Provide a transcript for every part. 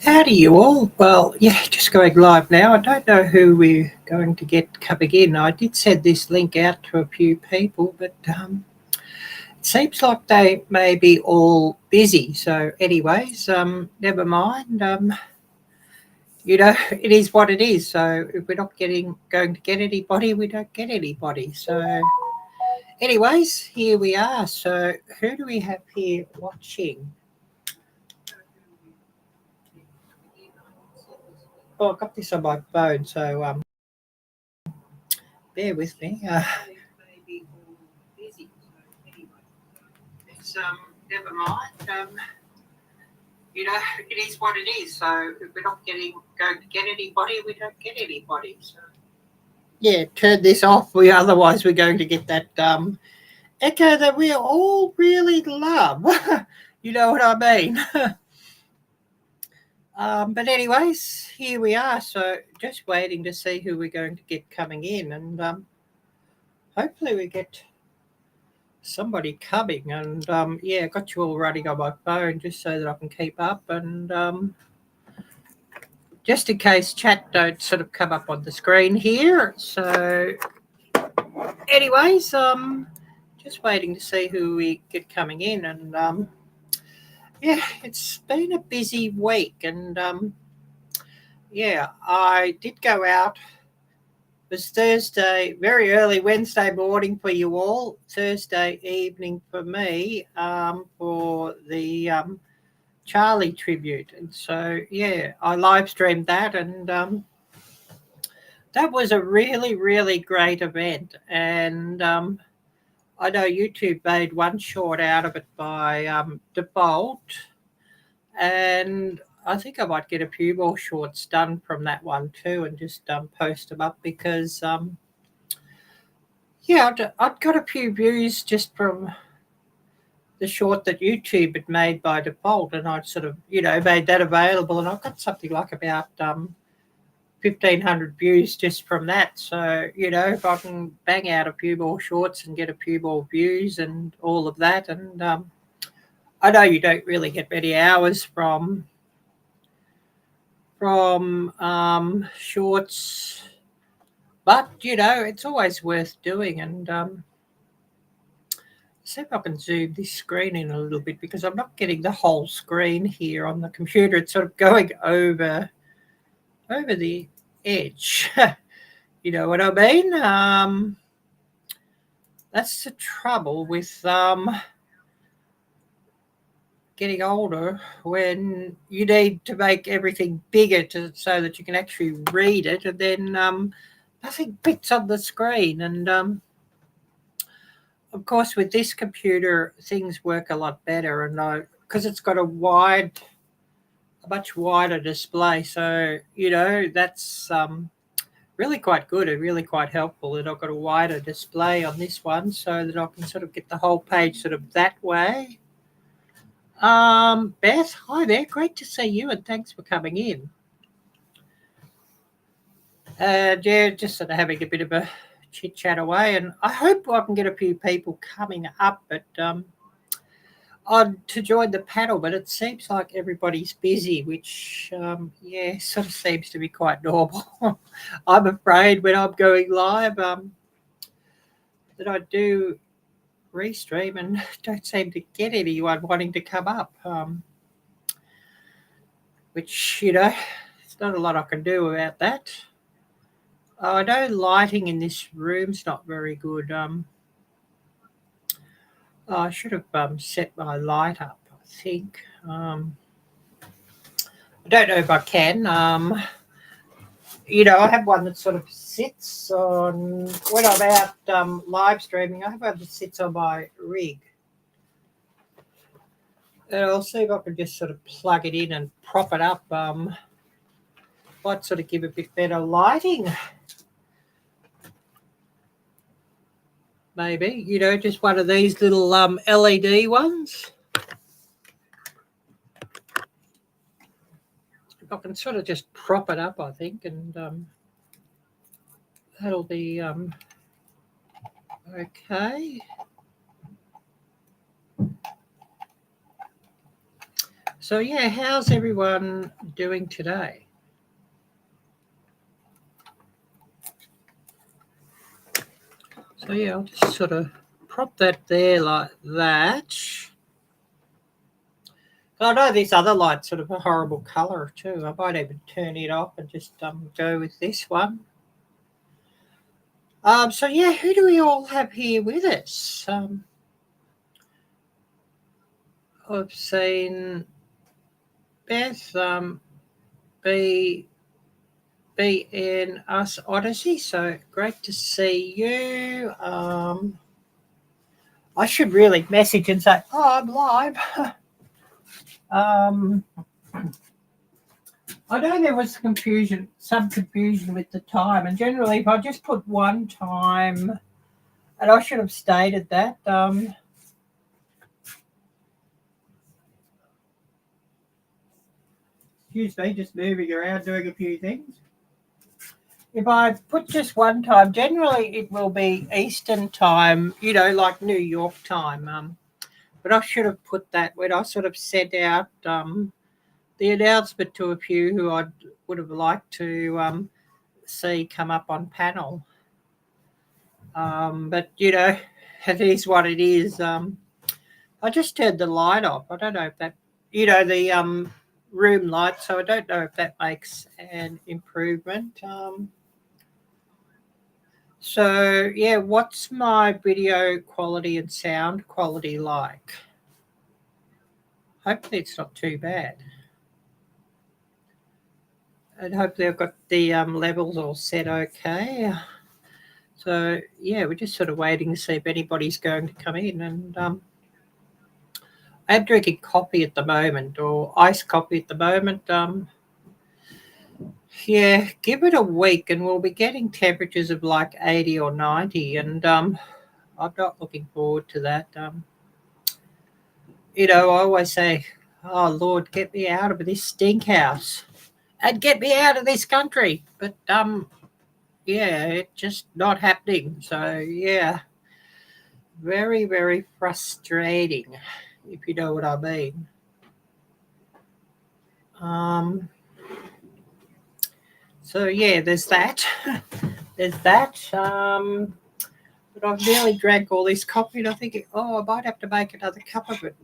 Howdy, you all. Well, yeah, just going live now. I don't know who we're going to get coming in. I did send this link out to a few people, but it seems like they may be all busy. So, anyways, never mind. It is what it is. So, if we're not going to get anybody, we don't get anybody. So, anyways, here we are. So, who do we have here watching? Oh, I got this on my phone, so bear with me. It's never mind. It is what it is. So if we're not going to get anybody, we don't get anybody. So yeah, turn this off. Otherwise we're going to get that echo that we all really love. You know what I mean? But anyways, here we are. So just waiting to see who we're going to get coming in, and hopefully we get somebody coming. And yeah, got you all running on my phone just so that I can keep up, and just in case chat don't sort of come up on the screen here. So anyways, just waiting to see who we get coming in, and yeah, it's been a busy week, and yeah, I did go out. It was Thursday, very early Wednesday morning for you all, Thursday evening for me, for the Charlie tribute. And so, yeah, I live streamed that, and that was a really, really great event. And I know YouTube made one short out of it by default, and I think I might get a few more shorts done from that one too, and just post them up because yeah, I'd got a few views just from the short that YouTube had made by default, and I'd sort of made that available, and I've got something like about 1,500 views just from that. So if I can bang out a few more shorts and get a few more views and all of that, and I know you don't really get many hours from shorts, but it's always worth doing. And see if I can zoom this screen in a little bit, because I'm not getting the whole screen here on the computer. It's sort of going over the edge. You know what I mean? That's the trouble with getting older, when you need to make everything bigger so that you can actually read it, and then nothing fits on the screen. And of course, with this computer, things work a lot better, and because it's got a much wider display, so that's really quite good and really quite helpful that I've got a wider display on this one, so that I can sort of get the whole page sort of that way. Beth, hi there, great to see you, and thanks for coming in. And yeah, just sort of having a bit of a chit chat away, and I hope I can get a few people coming up, but to join the panel, but it seems like everybody's busy, which yeah, sort of seems to be quite normal. I'm afraid when I'm going live that I do restream and don't seem to get anyone wanting to come up, which it's not a lot I can do about that. I know lighting in this room's not very good. I should have set my light up, I think. I don't know if I can. I have one that sort of sits on, when I'm out live streaming, I have one that sits on my rig. And I'll see if I can just sort of plug it in and prop it up. Might sort of give a bit better lighting. Maybe, just one of these little LED ones. If I can sort of just prop it up, I think, and that'll be okay. So yeah, how's everyone doing today? So yeah, I'll just sort of prop that there like that. I know this other light's sort of a horrible colour too. I might even turn it off and just go with this one. So yeah, who do we all have here with us? I've seen Beth, B and us Odyssey. So great to see you. I should really message and say, "Oh, I'm live." I know there was some confusion with the time, and generally, if I just put one time, and I should have stated that. Excuse me, just moving around doing a few things. If I put just one time, generally it will be Eastern time, like New York time. But I should have put that when I sort of sent out the announcement to a few who I would have liked to see come up on panel. But, it is what it is. I just turned the light off. I don't know if that, the room light, so I don't know if that makes an improvement. So, yeah, what's my video quality and sound quality like? Hopefully it's not too bad. And hopefully I've got the levels all set okay. So, yeah, we're just sort of waiting to see if anybody's going to come in. And I'm drinking coffee at the moment, or iced coffee at the moment. Yeah, give it a week and we'll be getting temperatures of like 80 or 90. And I'm not looking forward to that. I always say, oh, Lord, get me out of this stink house and get me out of this country. But, yeah, it's just not happening. So, yeah, very, very frustrating, if you know what I mean. So, yeah, there's that. There's that. But I've nearly drank all this coffee and I'm thinking, I might have to make another cup of it.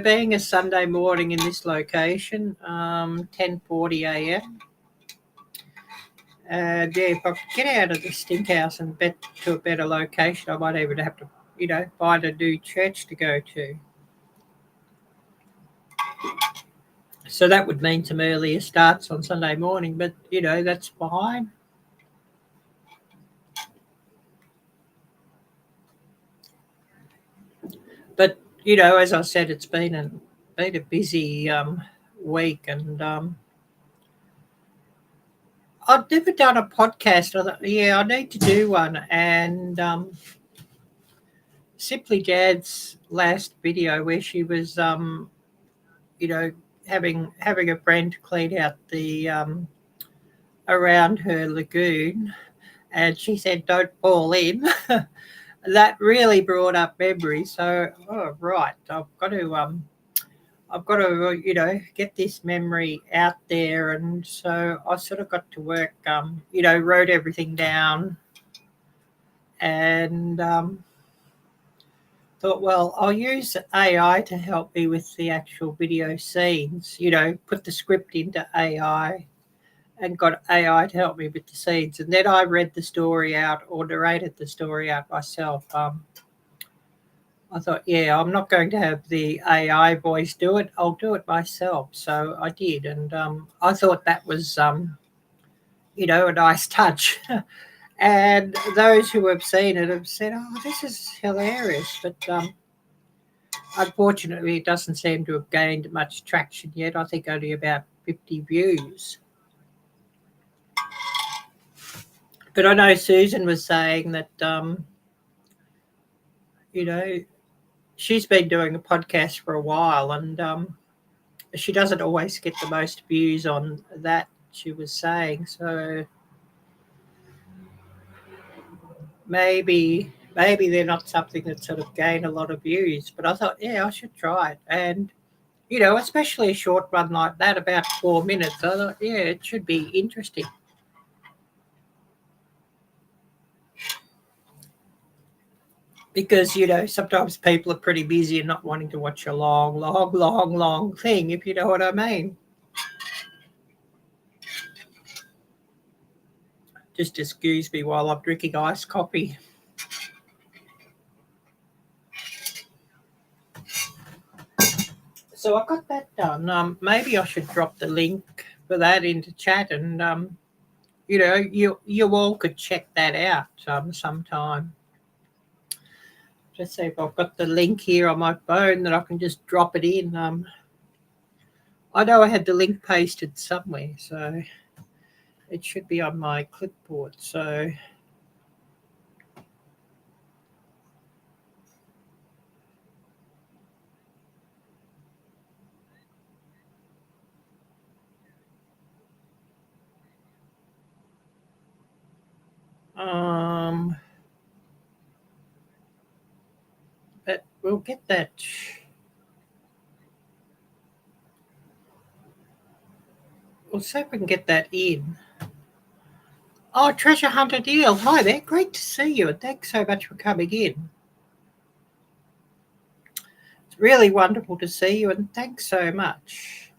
Being a Sunday morning in this location, 10:40 a.m. And yeah, if I get out of the stink house and get to a better location, I might even have to, find a new church to go to. So that would mean some earlier starts on Sunday morning, but, that's fine. But, as I said, it's been a busy week, and I've never done a podcast. I thought, yeah, I need to do one. And Simply Jad's last video where she was, having a friend clean out the around her lagoon, and she said, "Don't fall in." That really brought up memories. So, right, I've got to, get this memory out there. And so I sort of got to work, wrote everything down and thought, well, I'll use AI to help me with the actual video scenes, put the script into AI and got AI to help me with the scenes. And then I read the story out or narrated the story out myself. I thought, yeah, I'm not going to have the AI voice do it. I'll do it myself. So I did. And I thought that was, a nice touch. And those who have seen it have said, oh, this is hilarious. But unfortunately, it doesn't seem to have gained much traction yet. I think only about 50 views. But I know Susan was saying that, she's been doing a podcast for a while, and she doesn't always get the most views on that, she was saying. So maybe maybe they're not something that sort of gain a lot of views. But I thought, yeah, I should try it. And, especially a short run like that, about 4 minutes, I thought, yeah, it should be interesting. Because, sometimes people are pretty busy and not wanting to watch a long thing, if you know what I mean. Just excuse me while I'm drinking iced coffee. So I got that done. Maybe I should drop the link for that into chat, and you all could check that out sometime. Just see if I've got the link here on my phone that I can just drop it in. I know I had the link pasted somewhere, so it should be on my clipboard. So but we'll get that. We'll see if we can get that in. Oh, Treasure Hunter Deal. Hi there. Great to see you, and thanks so much for coming in. It's really wonderful to see you, and thanks so much.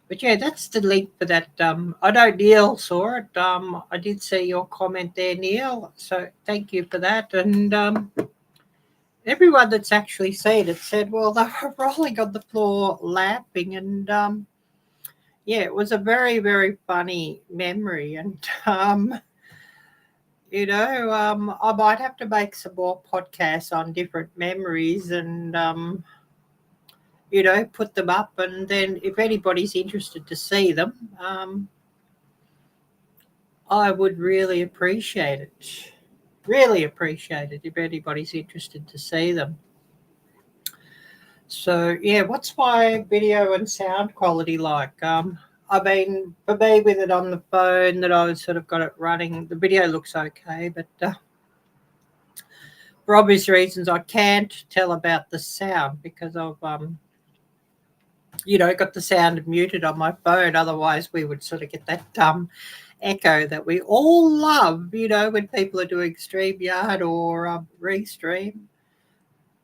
But yeah, that's the link for that. I know Neil saw it. I did see your comment there, Neil. So thank you for that. And everyone that's actually seen it said, well, they were rolling on the floor laughing. And yeah, it was a very, very funny memory. And, I might have to make some more podcasts on different memories and, put them up. And then if anybody's interested to see them, I would really appreciate it. Really appreciate it if anybody's interested to see them. So, yeah, what's my video and sound quality like? I mean, for me, with it on the phone that I sort of got it running, the video looks okay, but for obvious reasons, I can't tell about the sound because I've, got the sound muted on my phone. Otherwise, we would sort of get that echo that we all love, when people are doing StreamYard or Restream.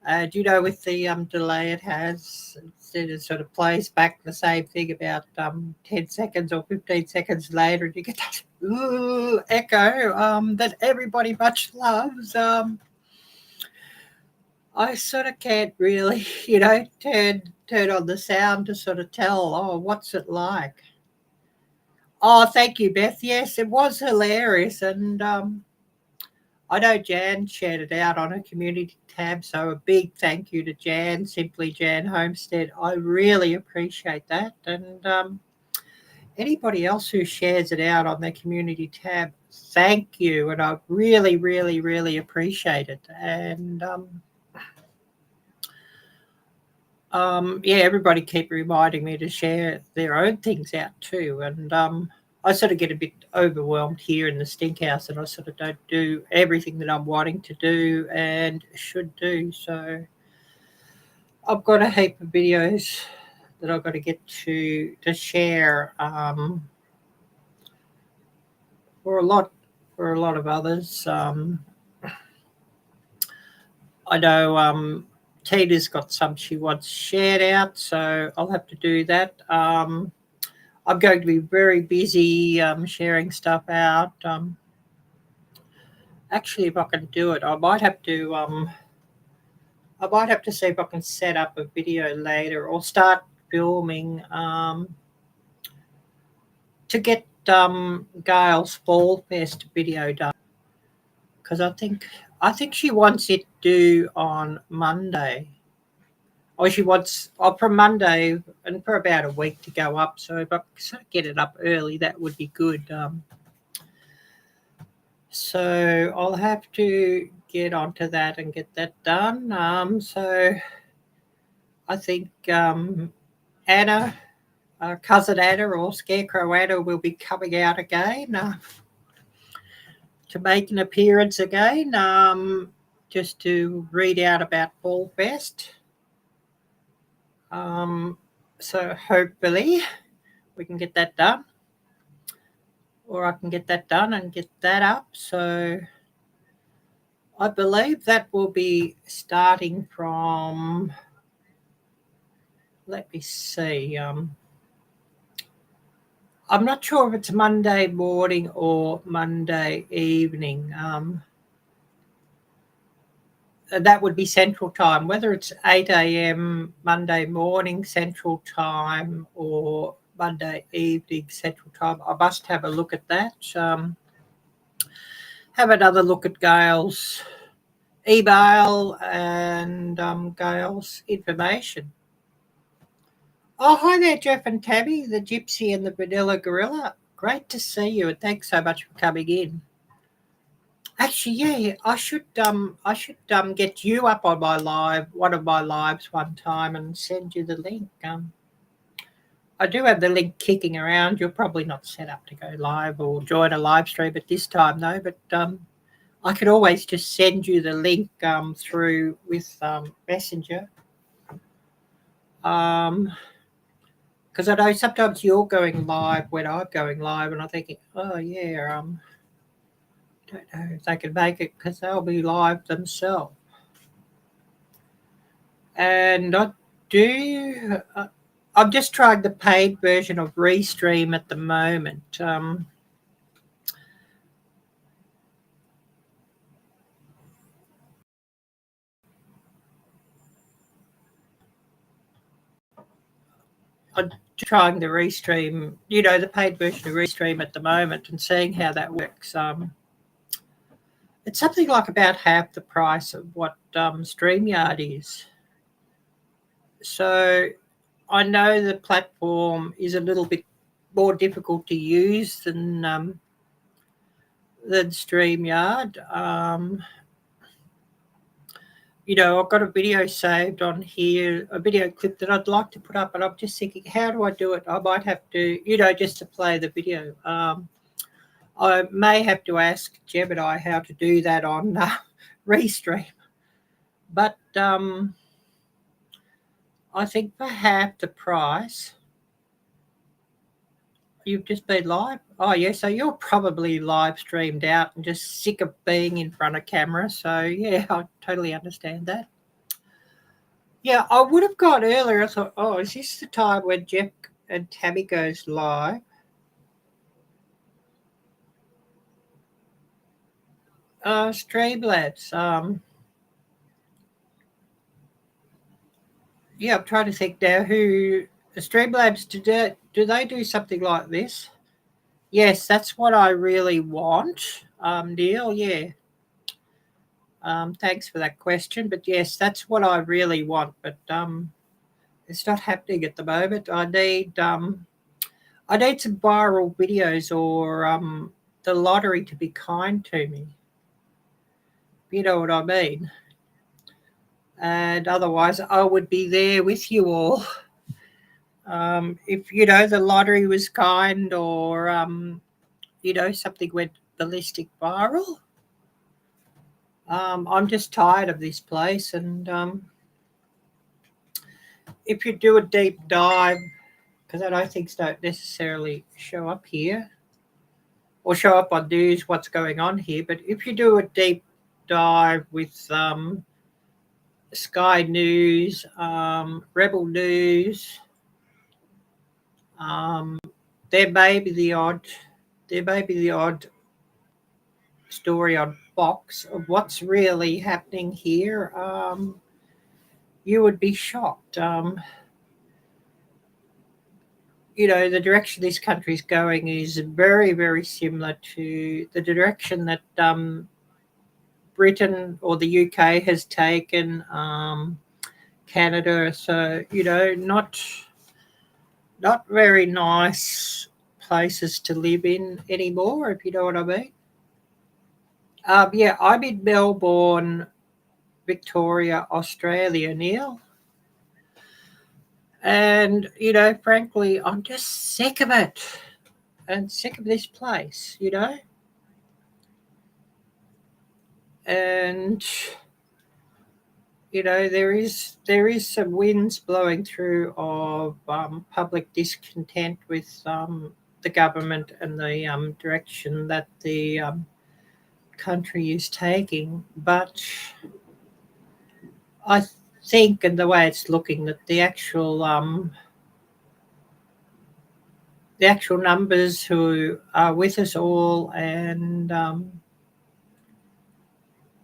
With the delay it has, instead it sort of plays back the same thing about 10 seconds or 15 seconds later, and you get that echo that everybody much loves. I sort of can't really, turn on the sound to sort of tell, oh, what's it like? Oh, thank you, Beth. Yes, it was hilarious. And I know Jan shared it out on her community tab. So a big thank you to Jan, Simply Jan Homestead. I really appreciate that. And anybody else who shares it out on their community tab, thank you. And I really, really, really appreciate it. And yeah, everybody keep reminding me to share their own things out too. And I sort of get a bit overwhelmed here in the Stinkhouse, and I sort of don't do everything that I'm wanting to do and should do. So I've got a heap of videos that I've got to get to share for a lot of others. I know Tina's got some she wants shared out, so I'll have to do that. I'm going to be very busy sharing stuff out. Actually, if I can do it, I might have to see if I can set up a video later or start filming to get Gail's Fall Fest video done, because I think she wants it due on Monday. Or she wants from Monday and for about a week to go up. So if I sort of get it up early, that would be good. So I'll have to get onto that and get that done. So I think Anna, cousin Anna or Scarecrow Anna will be coming out again. to make an appearance again, just to read out about Fall Fest. So hopefully we can get that done, or I can get that done and get that up. So I believe that will be starting from, let me see, I'm not sure if it's Monday morning or Monday evening. That would be Central Time, whether it's 8 a.m. Monday morning Central Time or Monday evening Central Time. I must have a look at that. Have another look at Gail's email and Gail's information. Oh, hi there, Jeff and Tammy, the Gypsy and the Vanilla Gorilla. Great to see you, and thanks so much for coming in. Actually, yeah, I should get you up on my one of my lives one time and send you the link. I do have the link kicking around. You're probably not set up to go live or join a live stream at this time, though. But I could always just send you the link through with Messenger. Because I know sometimes you're going live when I'm going live, and I'm thinking, oh yeah, don't know if they can make it because they'll be live themselves. And I'm just trying the paid version of Restream at the moment. I'm trying the Restream, the paid version of Restream at the moment and seeing how that works. It's something like about half the price of what StreamYard is. So I know the platform is a little bit more difficult to use than StreamYard. I've got a video saved on here, a video clip that I'd like to put up, and I'm just thinking, how do I do it? I might have to, just to play the video. I may have to ask Gemini how to do that on Restream. But I think for half the price, you've just been live. Oh, yeah, so you're probably live streamed out and just sick of being in front of camera. So, yeah, I totally understand that. Yeah, I would have gone earlier. I thought, oh, is this the time when Jeff and Tammy goes live? Streamlabs. Yeah, I'm trying to think now who Streamlabs do they do something like this? Yes, that's what I really want, Neil. Yeah. Thanks for that question, but yes, that's what I really want. But it's not happening at the moment. I need some viral videos or the lottery to be kind to me. You know what I mean? And otherwise, I would be there with you all. If the lottery was kind, or something went ballistic viral. I'm just tired of this place, and if you do a deep dive, because I don't think don't necessarily show up here or show up on news what's going on here, but if you do a deep dive with Sky News, Rebel News, there may be the odd story on Fox of what's really happening here. You would be shocked. The direction this country is going is very, very similar to the direction that Britain or the UK has taken, Canada. So, not very nice places to live in anymore, if you know what I mean. Yeah, I'm in Melbourne, Victoria, Australia, Neil. And, frankly, I'm just sick of it and sick of this place, and there is some winds blowing through of public discontent with the government and the direction that the country is taking. But I think, and the way it's looking, that the actual numbers who are with us all and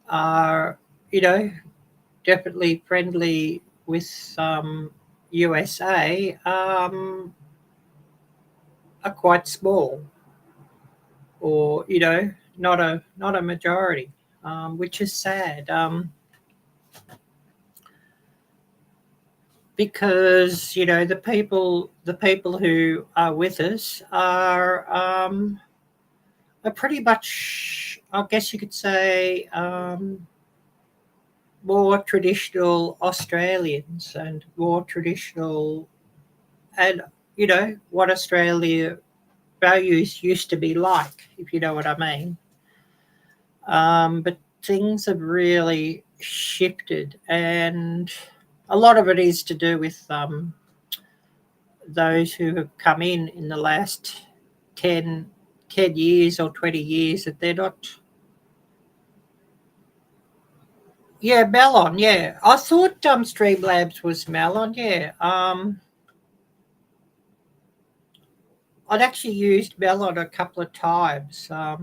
are, definitely friendly with USA are quite small, or not a majority, which is sad, because the people who are with us are pretty much, I guess you could say, more traditional Australians and more traditional, and what Australia values used to be like, if you know what I mean. But things have really shifted, and a lot of it is to do with those who have come in the last 10 years or 20 years, that they're not. Yeah, Melon, yeah. I thought Streamlabs was Melon, yeah. I'd actually used Melon a couple of times. I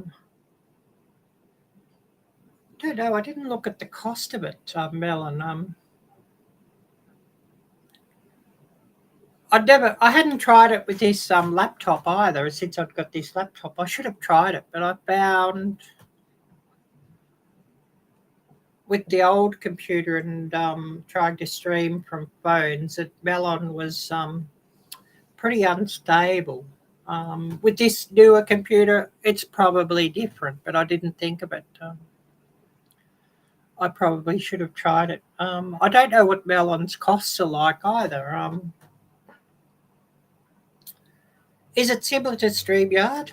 don't know, I didn't look at the cost of it, Melon. I hadn't tried it with this laptop either. Since I've got this laptop, I should have tried it, but I found with the old computer and trying to stream from phones that Melon was pretty unstable. With this newer computer, it's probably different, but I didn't think of it. I probably should have tried it. I don't know what Melon's costs are like either. Is it similar to StreamYard?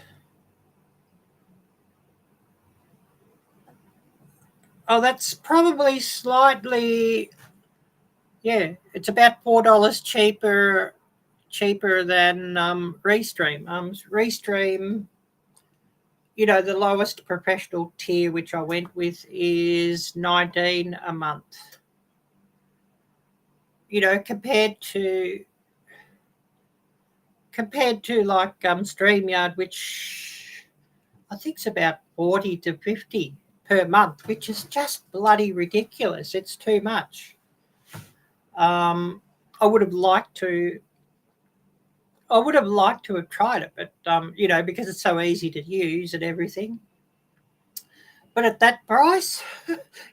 Oh, that's probably slightly. Yeah, it's about $4 cheaper than Restream. Restream, the lowest professional tier which I went with is $19 a month. Compared to like StreamYard, which I think is about 40 to 50 per month, which is just bloody ridiculous. It's too much. I would have liked to have tried it, but because it's so easy to use and everything. But at that price,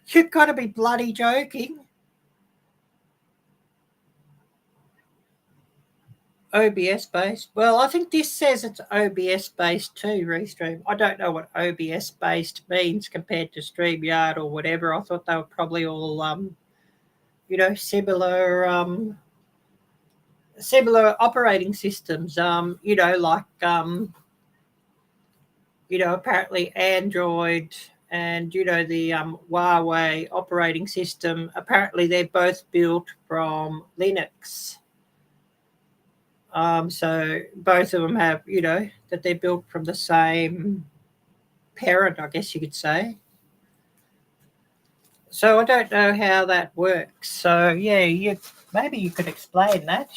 you've got to be bloody joking. OBS based. Well, I think this says it's OBS based too, Restream. I don't know what OBS based means compared to StreamYard or whatever. I thought they were probably all similar operating systems. Like apparently Android and the Huawei operating system. Apparently they're both built from Linux. So both of them have, that they're built from the same parent, I guess you could say. So I don't know how that works. So yeah, maybe you could explain that.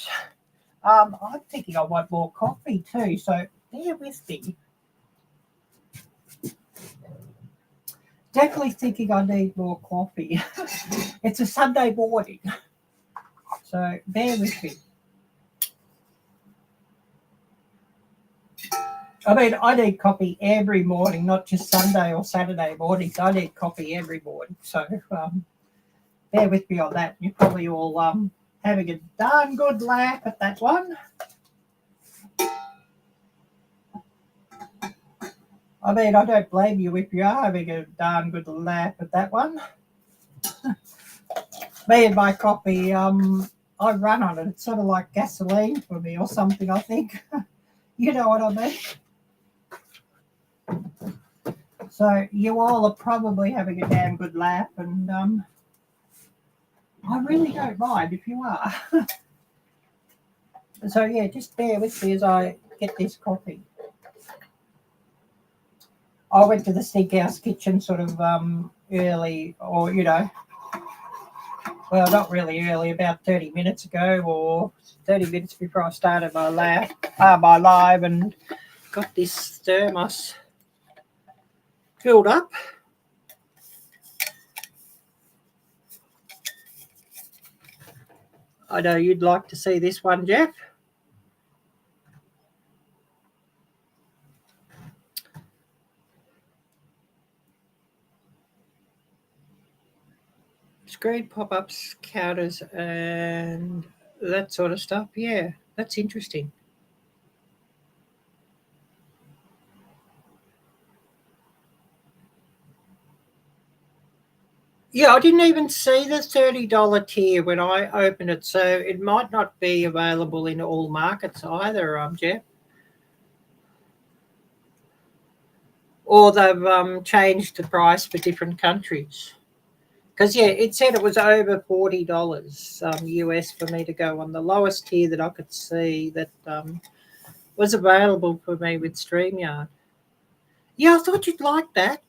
I'm thinking I want more coffee too, so bear with me. Definitely thinking I need more coffee. It's a Sunday morning, so bear with me. I mean, I need coffee every morning, not just Sunday or Saturday mornings. I need coffee every morning. So bear with me on that. You're probably all having a darn good laugh at that one. I mean, I don't blame you if you are having a darn good laugh at that one. Me and my coffee, I run on it. It's sort of like gasoline for me or something, I think. You know what I mean? So you all are probably having a damn good laugh, and I really don't mind if you are. So yeah, just bear with me as I get this coffee. I went to the Stinkhouse kitchen sort of early, or well, not really early, about 30 minutes ago, or 30 minutes before I started my live, and got this thermos filled up. I know you'd like to see this one, Jeff. Screen pop-ups, counters, and that sort of stuff. Yeah, that's interesting. Yeah, I didn't even see the $30 tier when I opened it, so it might not be available in all markets either, Jeff. Or they've changed the price for different countries. Because, yeah, it said it was over $40 US for me to go on the lowest tier that I could see that was available for me with StreamYard. Yeah, I thought you'd like that.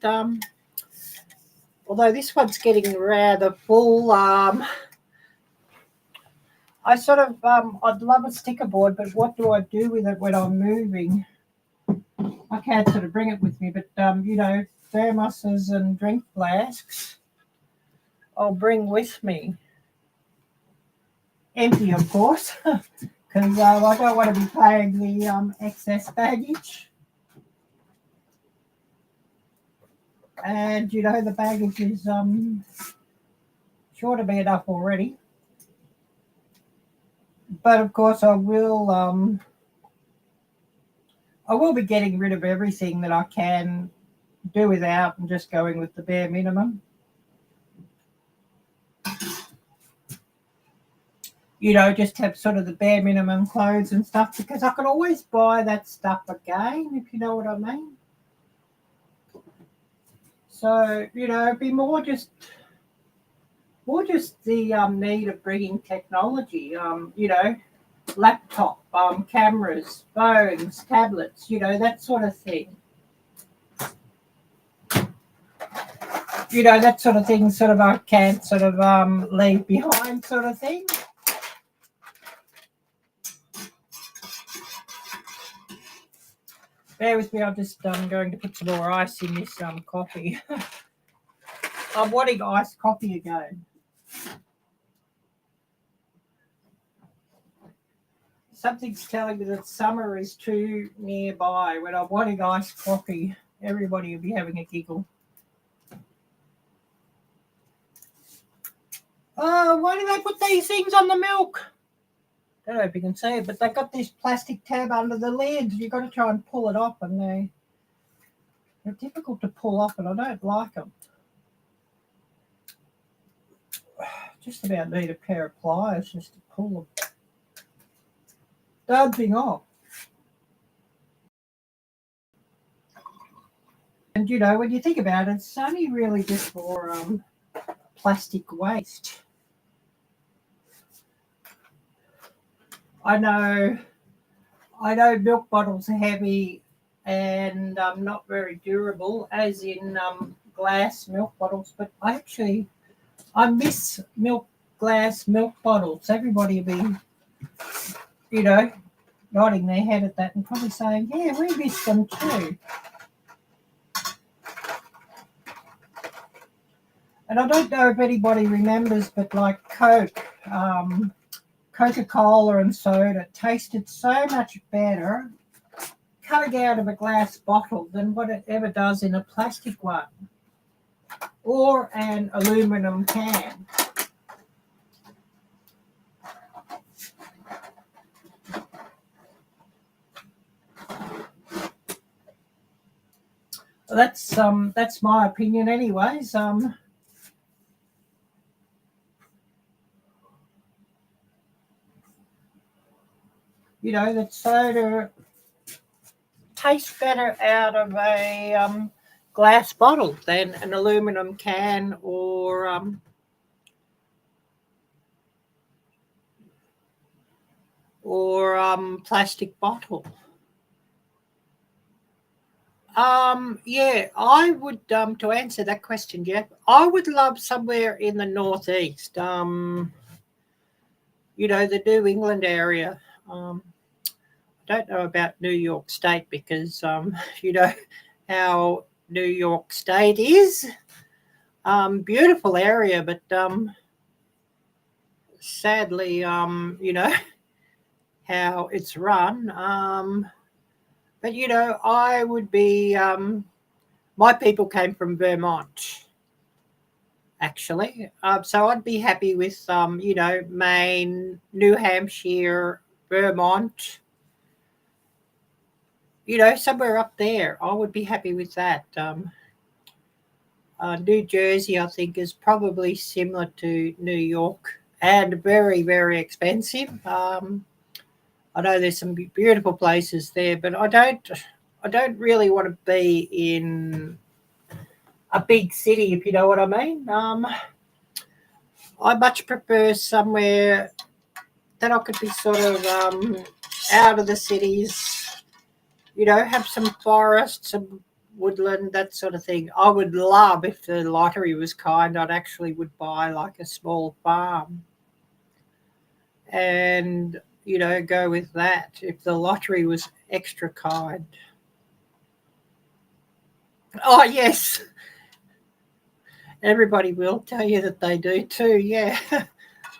Although this one's getting rather full. I sort of, I'd love a sticker board, but what do I do with it when I'm moving? I can't sort of bring it with me, but, thermoses and drink flasks I'll bring with me. Empty, of course, because I don't want to be paying the excess baggage. And, the baggage is sure to be enough already. But, of course, I will be getting rid of everything that I can do without and just going with the bare minimum. Just have sort of the bare minimum clothes and stuff, because I can always buy that stuff again, if you know what I mean. So, it'd be more just the need of bringing technology, laptop, cameras, phones, tablets, that sort of thing. That sort of thing sort of I can't sort of leave behind sort of thing. Bear with me, I'm just going to put some more ice in this coffee. I'm wanting iced coffee again. Something's telling me that summer is too nearby. When I'm wanting iced coffee, everybody will be having a giggle. Oh, why do they put these things on the milk? I don't know if you can see it, but they've got this plastic tab under the lid. You've got to try and pull it off, and they're difficult to pull off, and I don't like them. Just about need a pair of pliers just to pull them. Darn thing off. And, when you think about it, it's only really just for plastic waste. I know milk bottles are heavy and not very durable, as in glass milk bottles, but I miss glass milk bottles. Everybody will be, nodding their head at that and probably saying, yeah, we miss them too. And I don't know if anybody remembers, but like Coke, Coca-Cola and soda tasted so much better coming out of a glass bottle than what it ever does in a plastic one or an aluminum can. That's my opinion anyways. That soda tastes better out of a glass bottle than an aluminum can or plastic bottle. Yeah, I would, to answer that question, Jeff, I would love somewhere in the northeast, the New England area. I don't know about New York State because, you know how New York State is. Beautiful area, but sadly, how it's run. But, I would be, my people came from Vermont, actually. So I'd be happy with, Maine, New Hampshire, Vermont, somewhere up there. I would be happy with that. New Jersey, I think, is probably similar to New York and very, very expensive. I know there's some beautiful places there, but I don't really want to be in a big city, if you know what I mean. I much prefer somewhere that I could be sort of out of the cities, have some forest, some woodland, that sort of thing. I would love, if the lottery was kind, I'd actually would buy like a small farm and, go with that if the lottery was extra kind. Oh, yes. Everybody will tell you that they do too, yeah.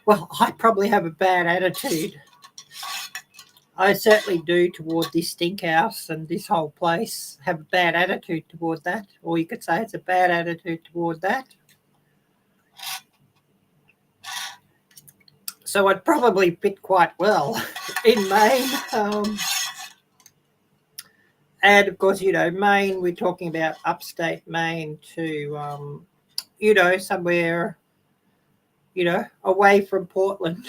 Well, I probably have a bad attitude. I certainly do toward this stinkhouse and this whole place. Have a bad attitude toward that. Or you could say it's a bad attitude toward that. So I'd probably fit quite well in Maine. And of course, Maine, we're talking about upstate Maine to, somewhere, away from Portland.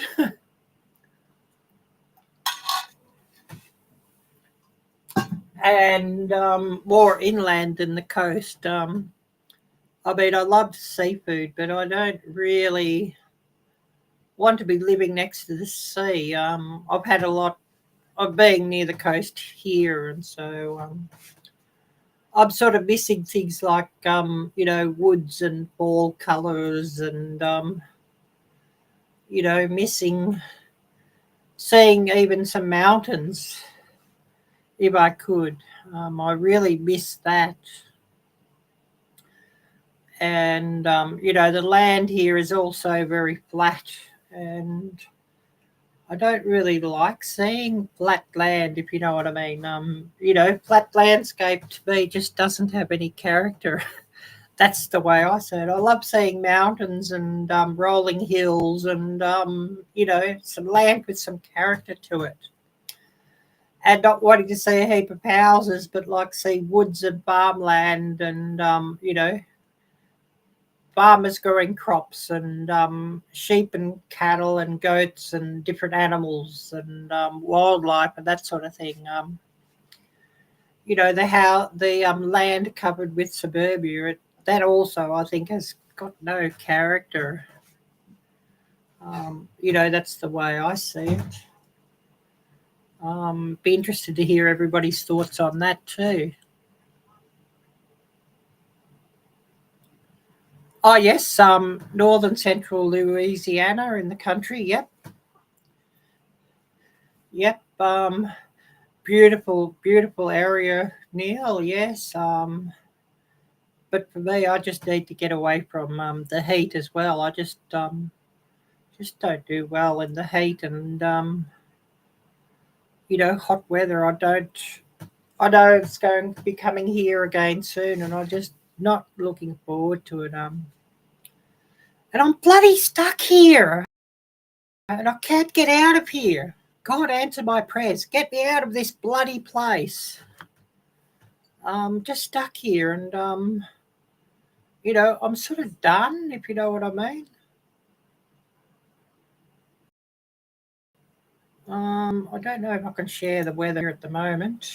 And more inland than the coast. I mean, I love seafood, but I don't really want to be living next to the sea. I've had a lot of being near the coast here, and so I'm sort of missing things like, woods and fall colours and, missing seeing even some mountains if I could. I really miss that. And, the land here is also very flat, and I don't really like seeing flat land, if you know what I mean. Flat landscape to me just doesn't have any character. That's the way I see it. I love seeing mountains and rolling hills and, some land with some character to it. And not wanting to see a heap of houses, but like see woods and farmland and, farmers growing crops and sheep and cattle and goats and different animals and wildlife and that sort of thing. The land covered with suburbia, that also I think has got no character. That's the way I see it. Be interested to hear everybody's thoughts on that too. Oh, yes, northern central Louisiana in the country, yep. Yep, beautiful, beautiful area, Neil, yes. But for me, I just need to get away from the heat as well. I just don't do well in the heat and, hot weather. I know it's going to be coming here again soon, and I'm just not looking forward to it. And I'm bloody stuck here, and I can't get out of here. God, answer my prayers. Get me out of this bloody place. I'm just stuck here, and I'm sort of done, if you know what I mean. I don't know if I can share the weather at the moment.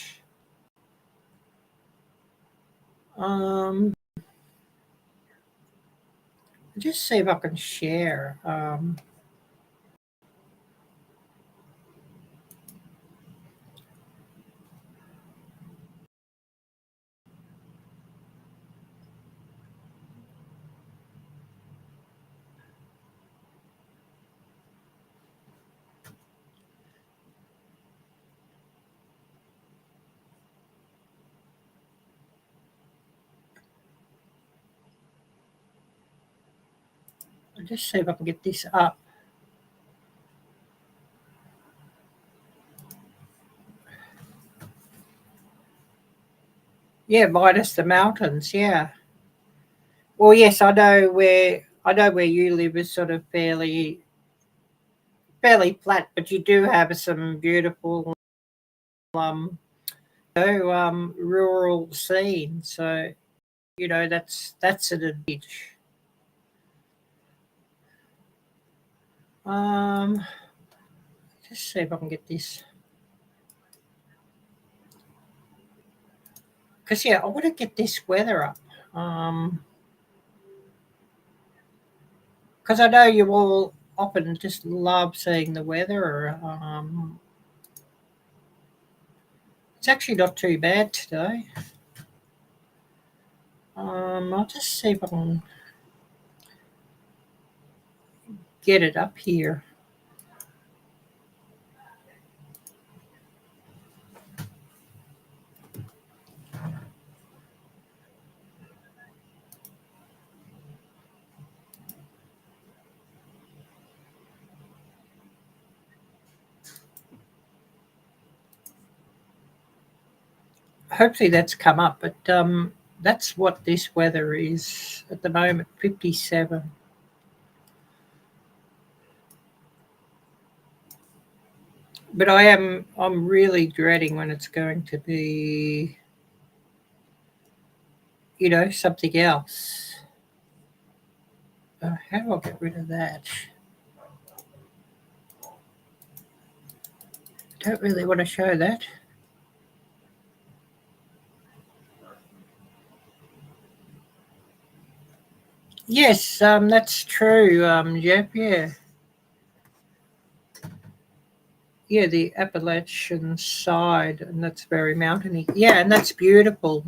Just see if I can share. I'll just see if I can get this up. Yeah, minus the mountains. Yeah. Well, yes, I know where you live is sort of fairly flat, but you do have some beautiful rural scene. So that's an advantage. Just see if I can get this. Because yeah, I want to get this weather up. Because I know you all often just love seeing the weather. It's actually not too bad today. I'll just see if I can get it up here. Hopefully that's come up, but that's what this weather is at the moment, 57. But I'm really dreading when it's going to be, something else. How do I get rid of that? Don't really want to show that. Yes, that's true, Jeff. Yeah, the Appalachian side, and that's very mountainy. Yeah, and that's beautiful.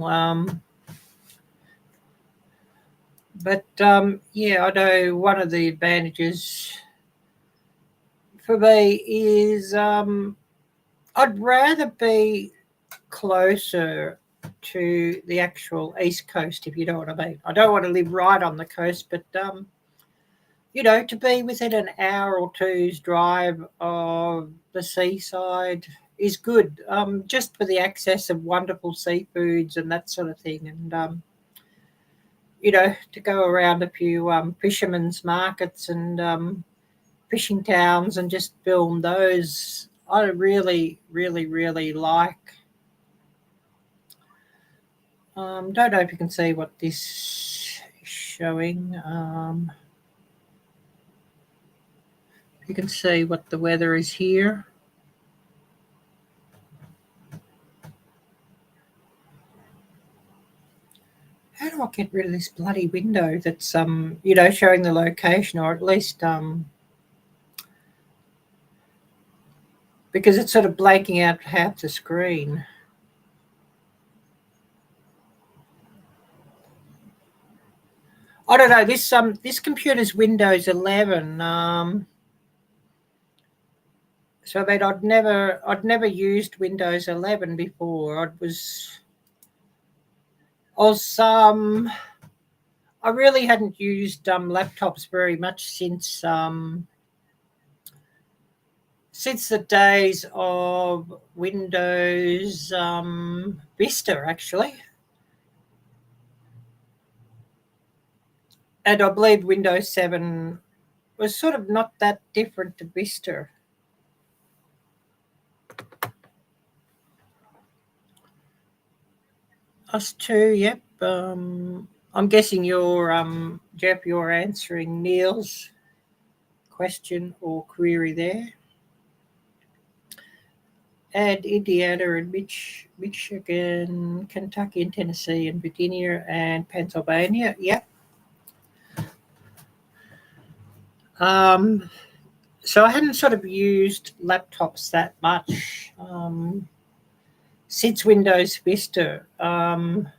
But yeah, I know one of the advantages for me is I'd rather be closer to the actual East Coast, if you know what I mean. I don't want to live right on the coast, but to be within an hour or two's drive of the seaside is good, just for the access of wonderful seafoods and that sort of thing. And, to go around a few fishermen's markets and fishing towns and just film those, I really, really, really like. Don't know if you can see what this is showing. You can see what the weather is here. How do I get rid of this bloody window that's showing the location, or at least because it's sort of blanking out half the screen. I don't know. This computer's Windows 11. So I mean, I'd never used Windows 11 before. I really hadn't used laptops very much since the days of Windows Vista, actually. And I believe Windows 7 was sort of not that different to Vista. Us too, yep. I'm guessing you're, Jeff, you're answering Neil's question or query there. and Indiana and Michigan, Kentucky and Tennessee and Virginia and Pennsylvania. Yep. So I hadn't sort of used laptops that much since Windows Vista. I'd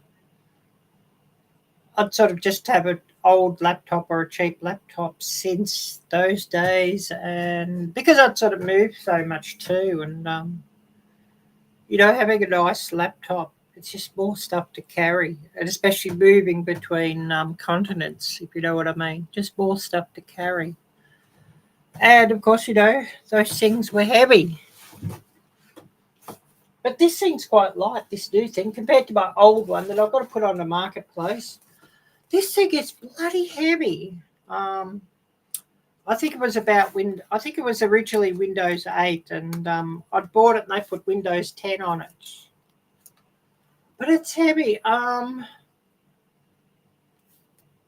sort of just have an old laptop or a cheap laptop since those days, and because I'd sort of moved so much too, and having a nice laptop, it's just more stuff to carry, and especially moving between continents, if you know what I mean, just more stuff to carry. And of course, those things were heavy. But this thing's quite light, this new thing, compared to my old one that I've got to put on the marketplace. This thing is bloody heavy. I think it was originally Windows 8, and I'd bought it and they put Windows 10 on it. But it's heavy.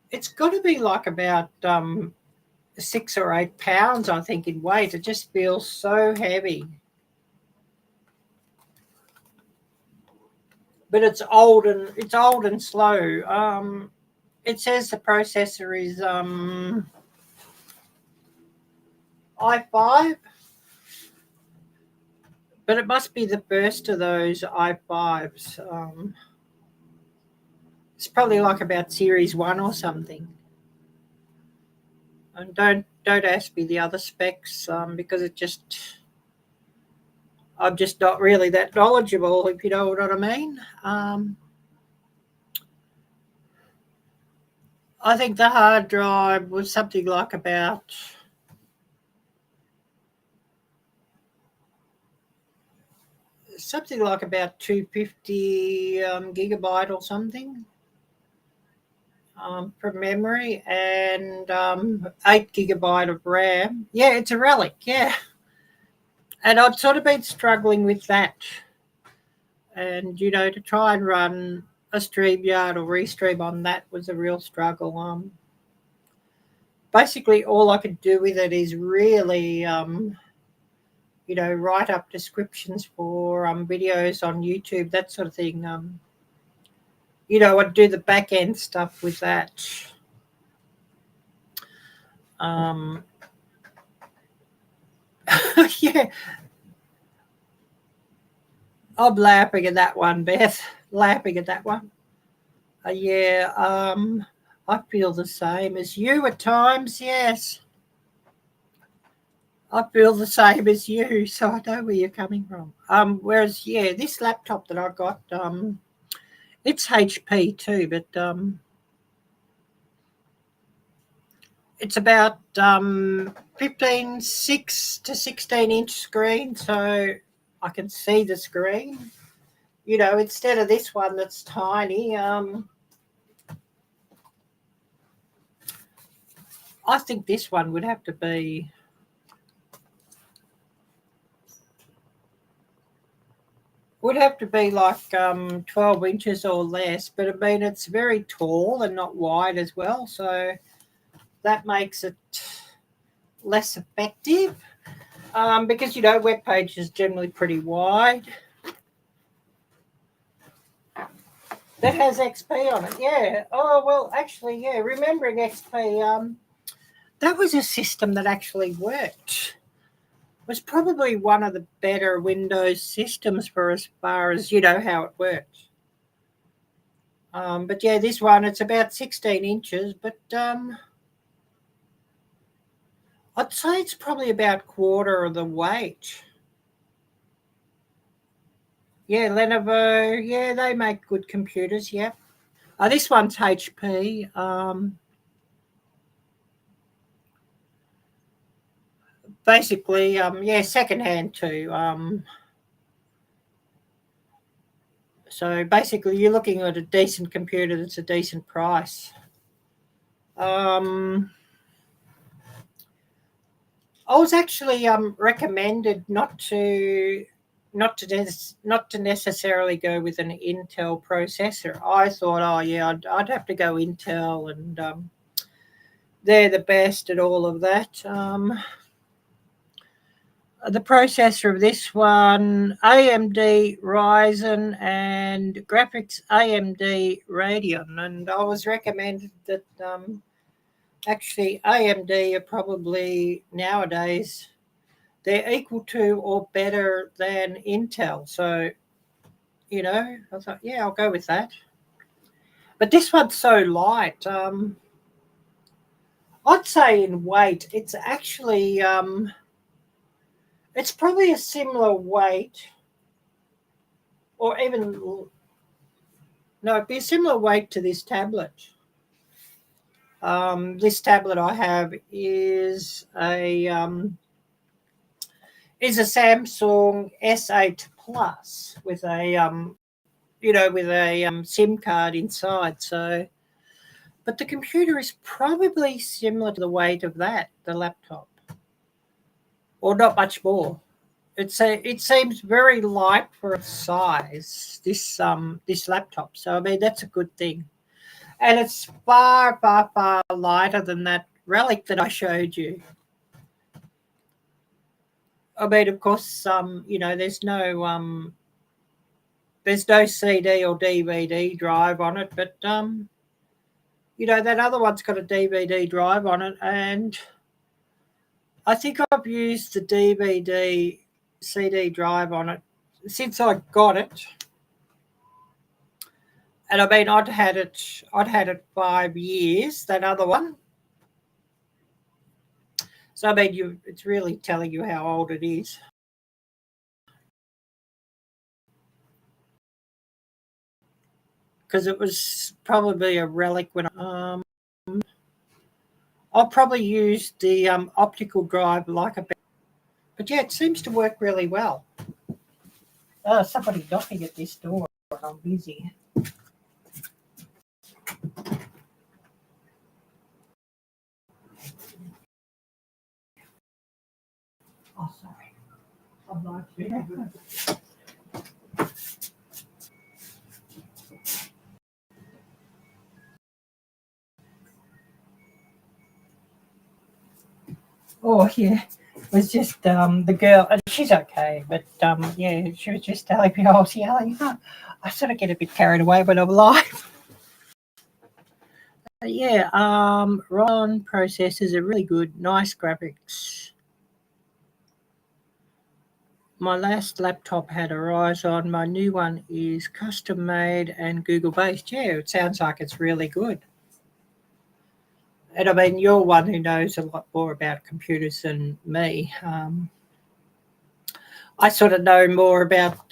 It's got to be like about 6 or 8 pounds, I think, in weight. It just feels so heavy. But it's old and slow. It says the processor is i5, but it must be the first of those i5s. It's probably like about Series 1 or something. And don't ask me the other specs because I'm just not really that knowledgeable, if you know what I mean. I think the hard drive was something like about 250 gigabyte or something from memory, and 8 gigabyte of RAM. Yeah, it's a relic, yeah. And I'd sort of been struggling with that. And, to try and run a StreamYard or Restream on that was a real struggle. Basically, all I could do with it is really, write up descriptions for videos on YouTube, that sort of thing. I'd do the back end stuff with that. Yeah. I'm laughing at that one, Beth. Laughing at that one. Yeah, I feel the same as you at times, yes. I feel the same as you, so I know where you're coming from. Whereas, yeah, this laptop that I got, it's HP too, but it's about 6 to 16 inch screen, so I can see the screen. Instead of this one that's tiny, I think this one would have to be like 12 inches or less, but I mean, it's very tall and not wide as well, so that makes it less effective because, web page is generally pretty wide. That has XP on it, yeah. Oh, well, actually, yeah, remembering XP, that was a system that actually worked. It was probably one of the better Windows systems for as far as, how it works. But, yeah, this one, it's about 16 inches, but I'd say it's probably about quarter of the weight. Yeah, Lenovo, yeah, they make good computers, yeah. This one's HP. Basically, yeah, secondhand too. So basically, you're looking at a decent computer that's a decent price. I was actually recommended not to necessarily go with an Intel processor. I thought, oh yeah, I'd have to go Intel, and they're the best at all of that. The processor of this one, AMD Ryzen and graphics AMD Radeon. And I was recommended that actually AMD are probably nowadays, they're equal to or better than Intel. So, you know, I thought, yeah, I'll go with that. But this one's so light. I'd say in weight, it's actually, it's probably a similar weight, or even, no, it'd be a similar weight to this tablet. This tablet I have is a Samsung S8 Plus with a with a SIM card inside. So, but the computer is probably similar to the weight of that, the laptop, or not much more. It seems very light for its size. This laptop. So I mean that's a good thing, and it's far lighter than that relic that I showed you. I mean, of course, there's no CD or DVD drive on it, but that other one's got a DVD drive on it, and I think I've used the DVD CD drive on it since I got it. And I mean, I'd had it 5 years, that other one. So I mean, it's really telling you how old it is. Because it was probably a relic when I'll probably use the optical drive like a, but yeah, it seems to work really well. Somebody knocking at this door and I'm busy. Oh, sorry. I'm not sure. Oh, yeah. It was just the girl, and she's okay, but yeah, she was just telling me I was yelling. I sort of get a bit carried away when I'm live. But yeah, Ron processors are really good, nice graphics. My last laptop had a Ryzen. My new one is custom made and Google based. Yeah, it sounds like it's really good. And I mean, you're one who knows a lot more about computers than me. I sort of know more about,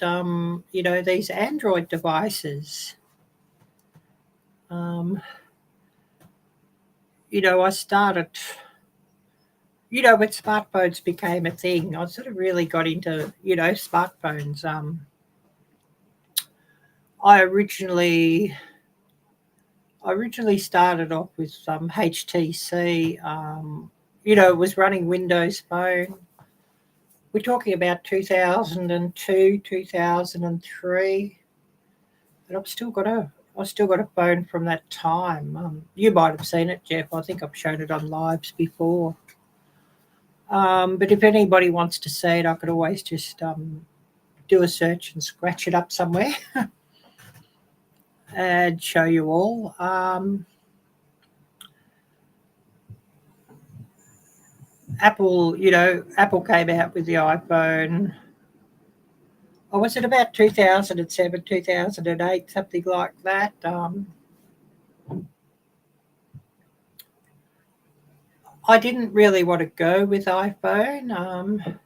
these Android devices. I started, when smartphones became a thing, I sort of really got into, smartphones. I originally started off with some HTC. It was running Windows Phone. We're talking about 2002, 2003, and I've still got a phone from that time. You might have seen it, Jeff. I think I've shown it on lives before. But if anybody wants to see it, I could always just do a search and scratch it up somewhere and show you all. Apple came out with the iPhone. Or was it about 2007, 2008, something like that? I didn't really want to go with iPhone.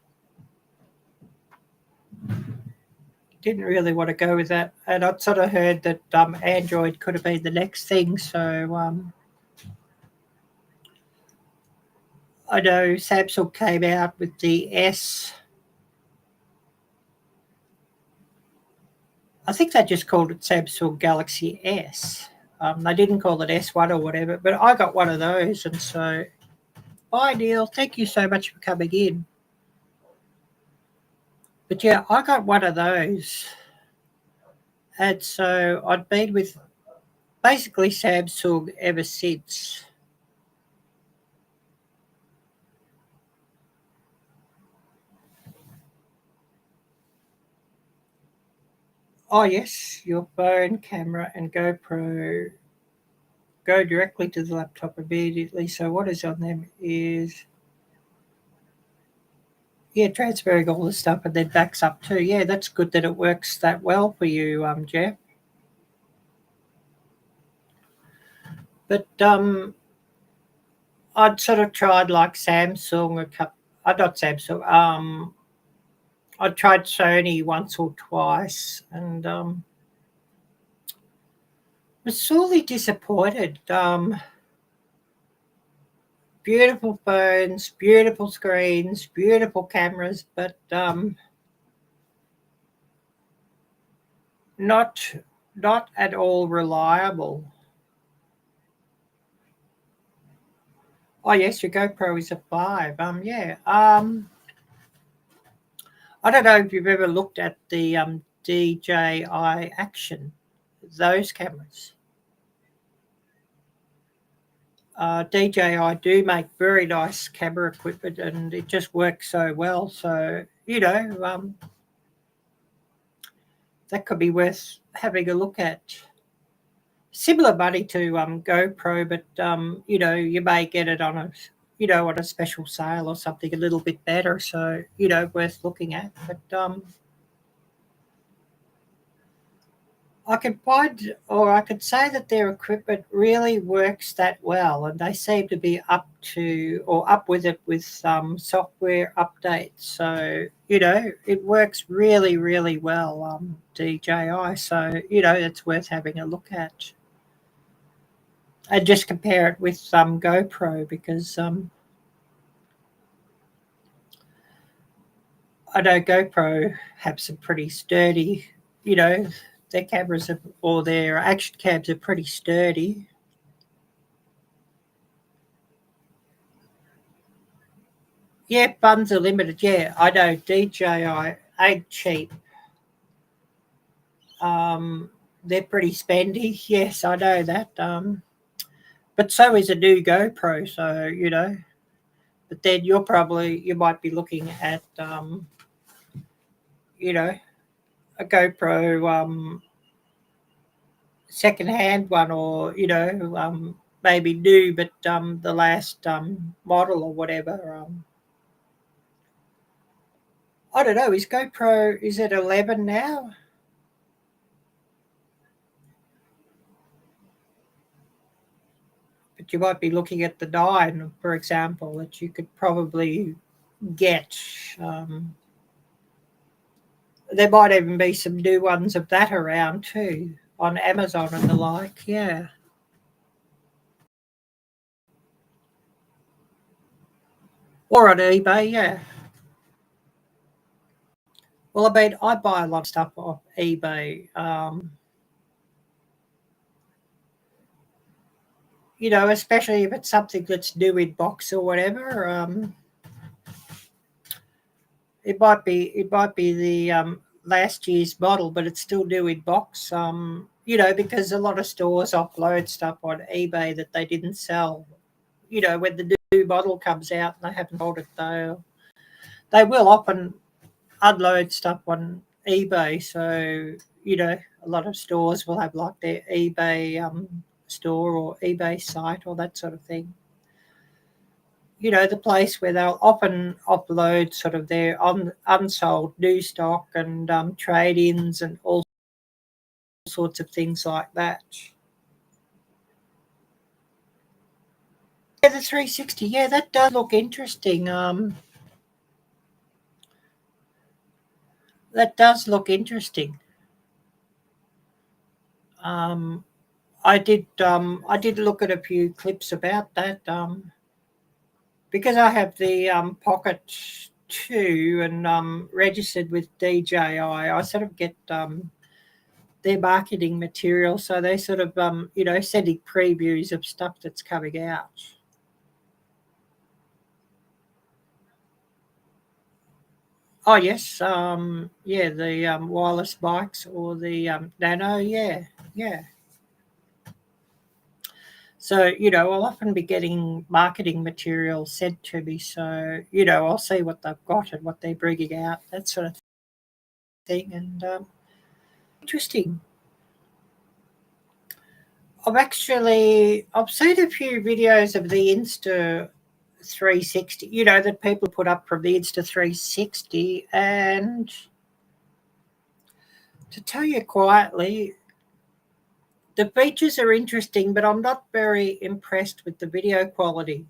Didn't really want to go with that. And I'd sort of heard that Android could have been the next thing. So I know Samsung came out with the S. I think they just called it Samsung Galaxy S. They didn't call it S1 or whatever, but I got one of those. And so, bye, Neil. Thank you so much for coming in. But yeah, I got one of those. And so I'd been with basically Samsung ever since. Oh, yes, your phone, camera, and GoPro go directly to the laptop immediately. So what is on them is, yeah, transferring all the stuff and then backs up too. Yeah, that's good that it works that well for you, Jeff. But I'd sort of tried like Samsung a couple. Not Samsung. I tried Sony once or twice, and was sorely disappointed. Beautiful phones, beautiful screens, beautiful cameras, but not at all reliable. Oh yes, your GoPro is a 5. Yeah. I don't know if you've ever looked at the DJI Action, those cameras. DJI do make very nice camera equipment, and it just works so well. So that could be worth having a look at. Similar money to GoPro, but you may get it on a special sale or something a little bit better. So worth looking at. But I could say that their equipment really works that well, and they seem to be up with it with software updates. So it works really, really well, DJI. So it's worth having a look at, and just compare it with GoPro, because I know GoPro have some pretty sturdy, their cameras or their action cams are pretty sturdy. Yeah, funds are limited. Yeah, I know DJI ain't cheap. They're pretty spendy. Yes, I know that. But so is a new GoPro. So but then you might be looking at a GoPro second-hand one, or maybe new, but the last model or whatever. I don't know. Is it 11 now? But you might be looking at the 9, for example, that you could probably get. There might even be some new ones of that around too on Amazon and the like. Yeah. Or on eBay. Yeah. Well, I mean, I buy a lot of stuff off eBay. Especially if it's something that's new in box or whatever. It might be the last year's model, but it's still new in box. Because a lot of stores offload stuff on eBay that they didn't sell. When the new model comes out and they haven't sold it, they will often unload stuff on eBay. So a lot of stores will have like their eBay store or eBay site or that sort of thing. The place where they'll often upload sort of their unsold new stock and trade-ins and all sorts of things like that. Yeah, the 360. Yeah, that does look interesting. That does look interesting. I did look at a few clips about that. Because I have the Pocket 2 and registered with DJI, I sort of get their marketing material. So they sort of, sending previews of stuff that's coming out. Oh, yes. Yeah, the wireless mics or the Nano. Yeah, yeah. So, I'll often be getting marketing material sent to me. So, I'll see what they've got and what they're bringing out, that sort of thing. And interesting. I've seen a few videos of the Insta 360, that people put up from the Insta 360, and to tell you quietly, the features are interesting, but I'm not very impressed with the video quality.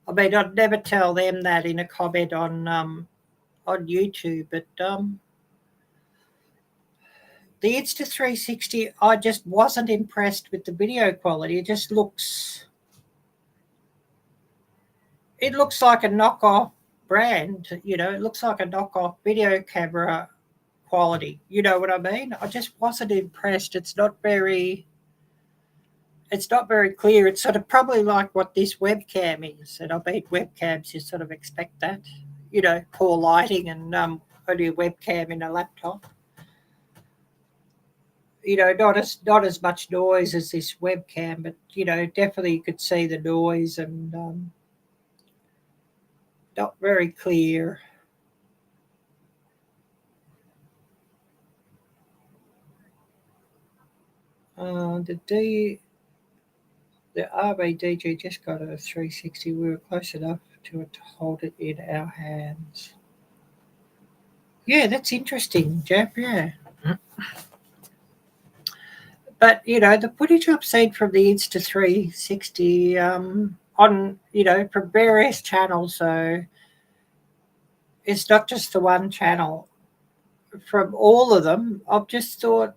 I mean, I'd never tell them that in a comment on YouTube, but the Insta 360, I just wasn't impressed with the video quality. It looks like a knockoff brand, it looks like a knockoff video camera quality. You know what I mean? I just wasn't impressed. It's not very clear. It's sort of probably like what this webcam is. And I mean, webcams, you sort of expect that, poor lighting and only a webcam in a laptop. Not as much noise as this webcam, but definitely you could see the noise, and not very clear. The RVDG just got a 360. We were close enough to it to hold it in our hands. Yeah, that's interesting, Jeff. Yeah. But, the footage I've seen from the Insta 360 on, from various channels, so it's not just the one channel. From all of them, I've just thought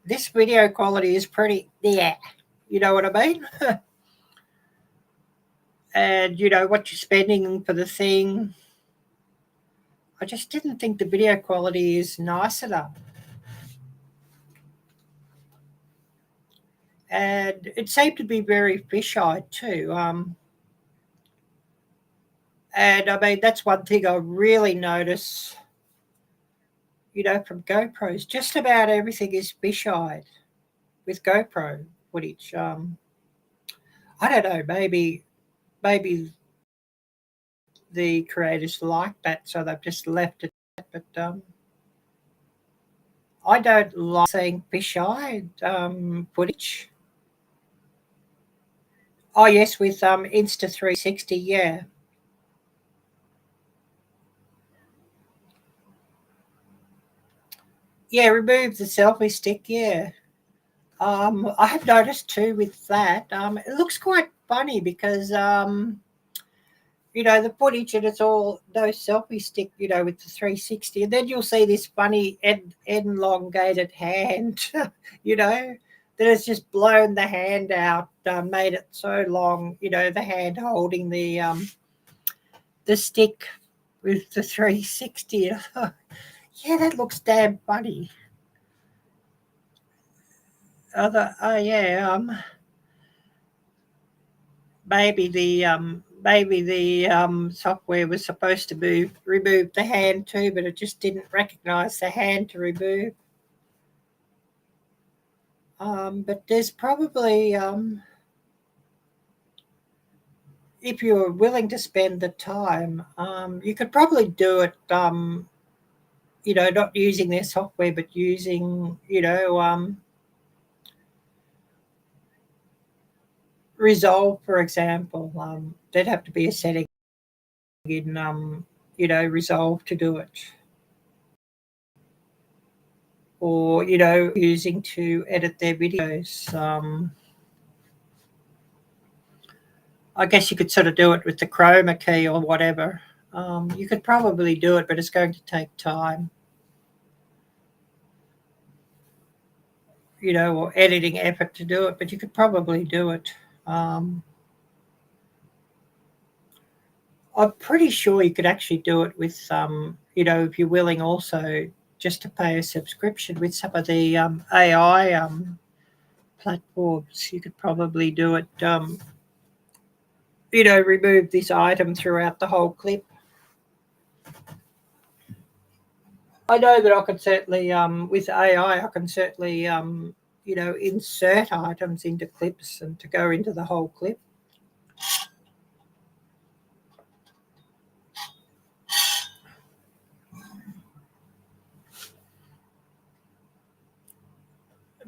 this video quality is pretty, yeah, you know what I mean? And, what you're spending for the thing. I just didn't think the video quality is nice enough. And it seemed to be very fisheye too. And I mean, that's one thing I really notice, from GoPros. Just about everything is fisheye with GoPro footage. I don't know, maybe the creators like that, so they've just left it. But I don't like seeing fisheye footage. Oh yes, with Insta 360, yeah. Yeah, remove the selfie stick, yeah. I have noticed too with that. It looks quite funny because the footage, and it's all no selfie stick, with the 360, and then you'll see this funny elongated hand, that has just blown the hand out, made it so long, the hand holding the stick with the 360. Yeah, that looks damn funny. Maybe the software was supposed to remove the hand too, but it just didn't recognize the hand to remove. But there's probably, if you're willing to spend the time, you could probably do it, not using their software, but using, Resolve, for example. There'd have to be a setting in, Resolve to do it. Or, using to edit their videos. I guess you could sort of do it with the chroma key or whatever. You could probably do it, but it's going to take time. Or editing effort to do it, but you could probably do it. I'm pretty sure you could actually do it with, if you're willing also just to pay a subscription with some of the AI platforms. You could probably do it, remove this item throughout the whole clip. I know that I can certainly, with AI, I can certainly, insert items into clips and to go into the whole clip.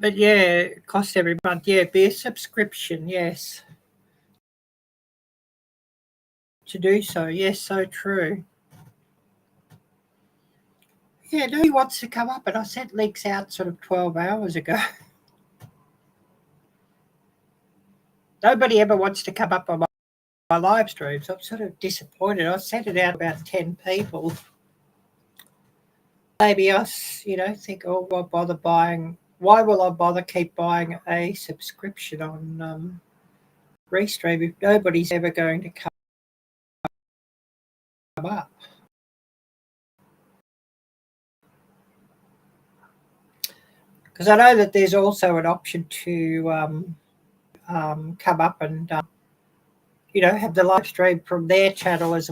But yeah, it costs every month. Yeah, be a subscription, yes. To do so, yes, so true. Yeah, nobody wants to come up, and I sent links out sort of 12 hours ago. Nobody ever wants to come up on my live streams. I'm sort of disappointed. I sent it out to about 10 people. Maybe us, think, oh, why bother buying? Why will I bother keep buying a subscription on Restream if nobody's ever going to come up? Because I know that there's also an option to come up and have the live stream from their channel as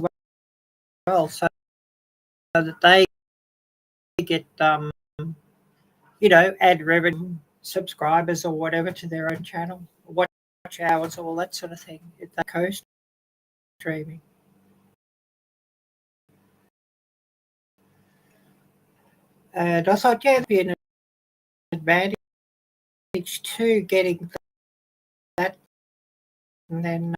well, so that they get add revenue, subscribers or whatever to their own channel, watch hours, all that sort of thing. If they're co-streaming. And I thought, yeah, it'd be an advantage to getting that, and then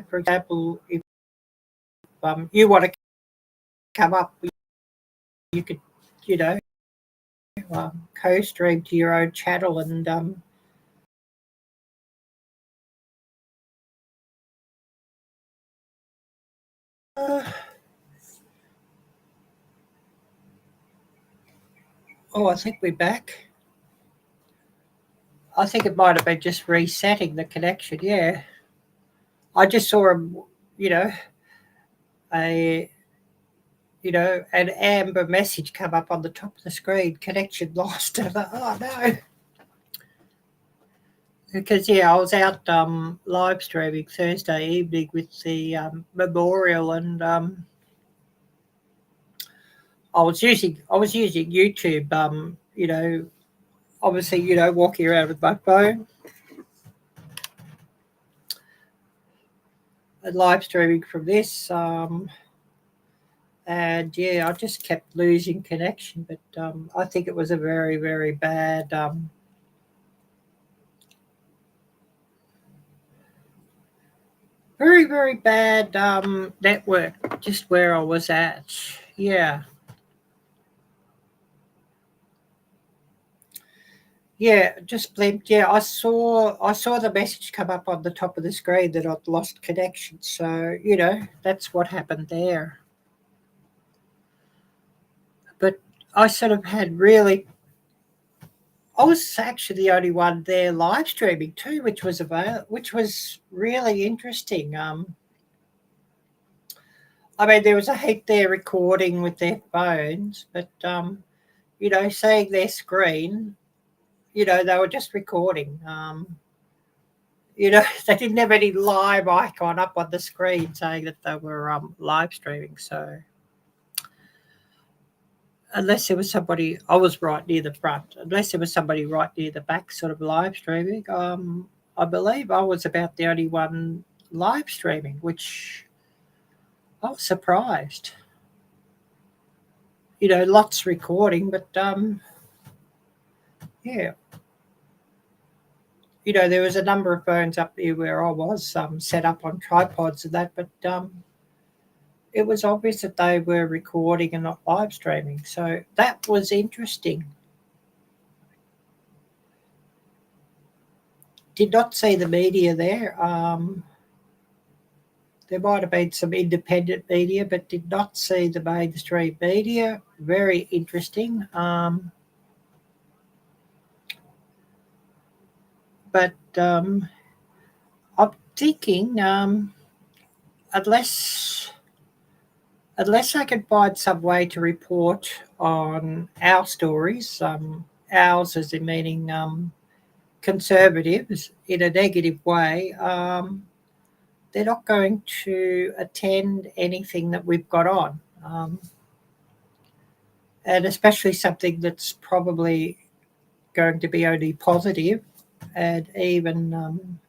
for example, if you want to come up, you could, co-stream to your own channel and I think we're back. I think it might have been just resetting the connection. Yeah, I just saw an amber message come up on the top of the screen. Connection lost. I thought, oh no. Because I was out live streaming Thursday evening with the memorial, and I was using YouTube. Obviously, walking around with my phone and live streaming from this. And I just kept losing connection. But I think it was a very, very bad. Very, very bad network, just where I was at. Yeah. Yeah, just blinked. Yeah, I saw the message come up on the top of the screen that I'd lost connection. So, that's what happened there. But I sort of had really, I was actually the only one there live streaming too, which was really interesting. There was a heap there recording with their phones, but seeing their screen, they were just recording. They didn't have any live icon up on the screen saying that they were live streaming. So unless there was somebody, I was right near the front. Unless there was somebody right near the back, sort of live streaming, I believe I was about the only one live streaming, which I was surprised. Lots recording, but yeah. There was a number of phones up there where I was set up on tripods and that, but it was obvious that they were recording and not live streaming. So that was interesting. Did not see the media there. There might have been some independent media, but did not see the mainstream media. Very interesting. But I'm thinking unless I can find some way to report on our stories, ours as in meaning conservatives in a negative way, they're not going to attend anything that we've got on. And especially something that's probably going to be only positive, and even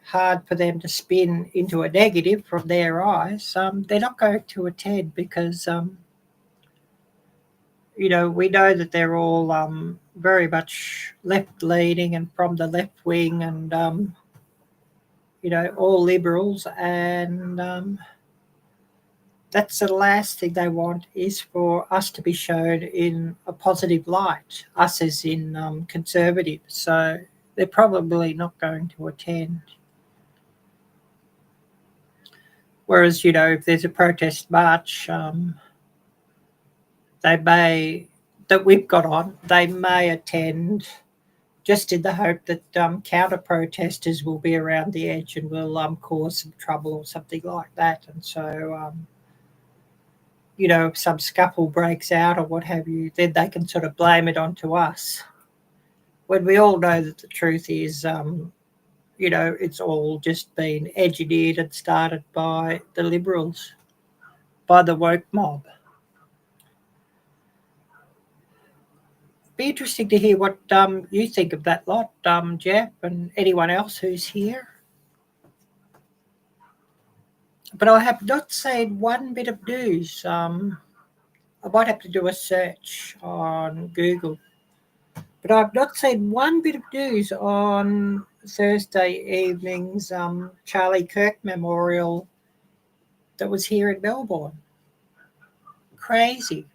hard for them to spin into a negative from their eyes, they're not going to attend because, we know that they're all very much left-leaning and from the left wing and, all liberals. And that's the last thing they want, is for us to be shown in a positive light, us as in conservatives. So they're probably not going to attend. Whereas, if there's a protest march, that we've got on, they may attend, just in the hope that counter-protesters will be around the edge and will cause some trouble or something like that. And so, if some scuffle breaks out or what have you, then they can sort of blame it onto us. When we all know that the truth is, it's all just been engineered and started by the Liberals, by the woke mob. Be interesting to hear what you think of that lot, Jeff, and anyone else who's here. But I have not seen one bit of news. I might have to do a search on Google. But I've not seen one bit of news on Thursday evening's Charlie Kirk Memorial that was here in Melbourne. Crazy.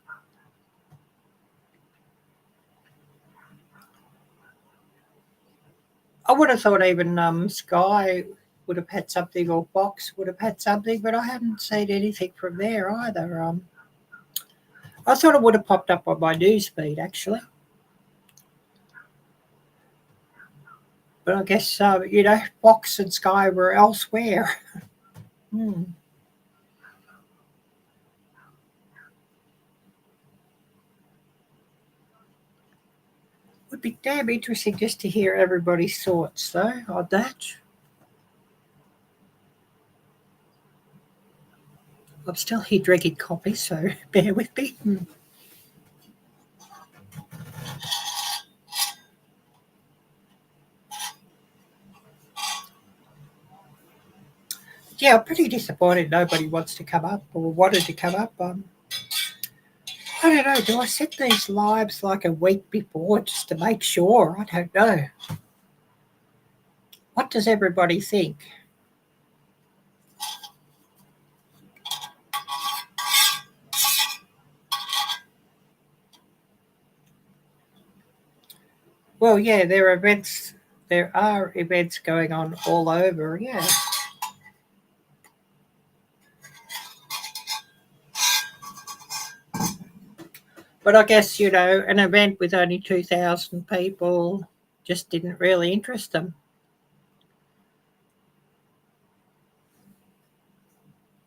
I would have thought even Sky would have had something, or Fox would have had something, but I haven't seen anything from there either. I thought it would have popped up on my news feed, actually. But I guess, Fox and Sky were elsewhere. Would be damn interesting just to hear everybody's thoughts, though, on that. I'm still here drinking coffee, so bear with me. Yeah, I'm pretty disappointed nobody wants to come up or wanted to come up. I don't know. Do I set these lives like a week before just to make sure? I don't know. What does everybody think? Well, yeah, there are events going on all over, yeah. But I guess, an event with only 2,000 people just didn't really interest them.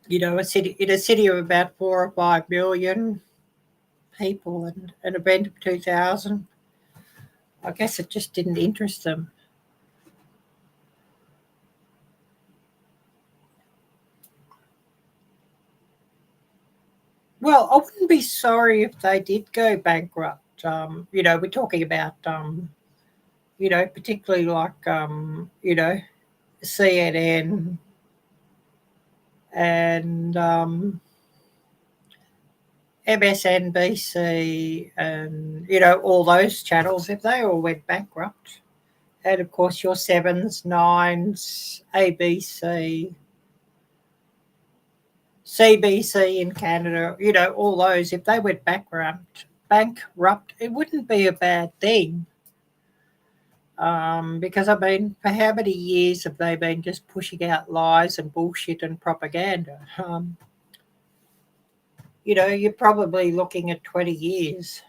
In a city of about 4 or 5 million people, and an event of 2,000, I guess it just didn't interest them. Well, I wouldn't be sorry if they did go bankrupt. We're talking about, particularly like, CNN and MSNBC and, all those channels, if they all went bankrupt. And, of course, your 7s, 9s, ABC, CBC in Canada, all those, if they went bankrupt, it wouldn't be a bad thing. Because, for how many years have they been just pushing out lies and bullshit and propaganda? You're probably looking at 20 years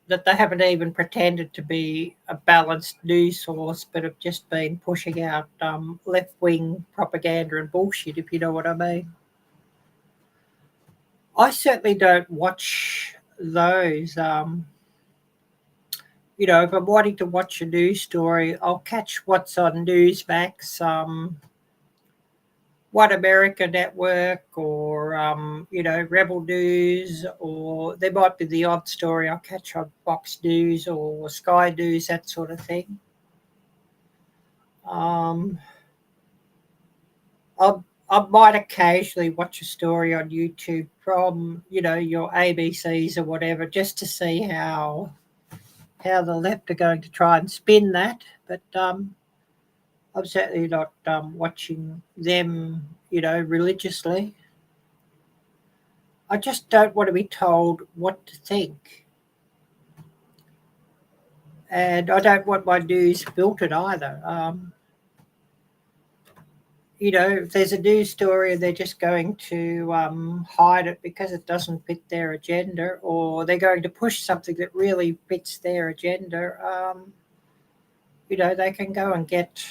that they haven't even pretended to be a balanced news source, but have just been pushing out left-wing propaganda and bullshit, if you know what I mean. I certainly don't watch those. If I'm wanting to watch a news story, I'll catch what's on Newsmax, One America Network, or, Rebel News, or there might be the odd story I'll catch on Fox News or Sky News, that sort of thing. I might occasionally watch a story on YouTube from, your ABCs or whatever, just to see how the left are going to try and spin that. But I'm certainly not watching them, religiously. I just don't want to be told what to think. And I don't want my news filtered either. If there's a news story and they're just going to hide it because it doesn't fit their agenda, or they're going to push something that really fits their agenda, they can go and get,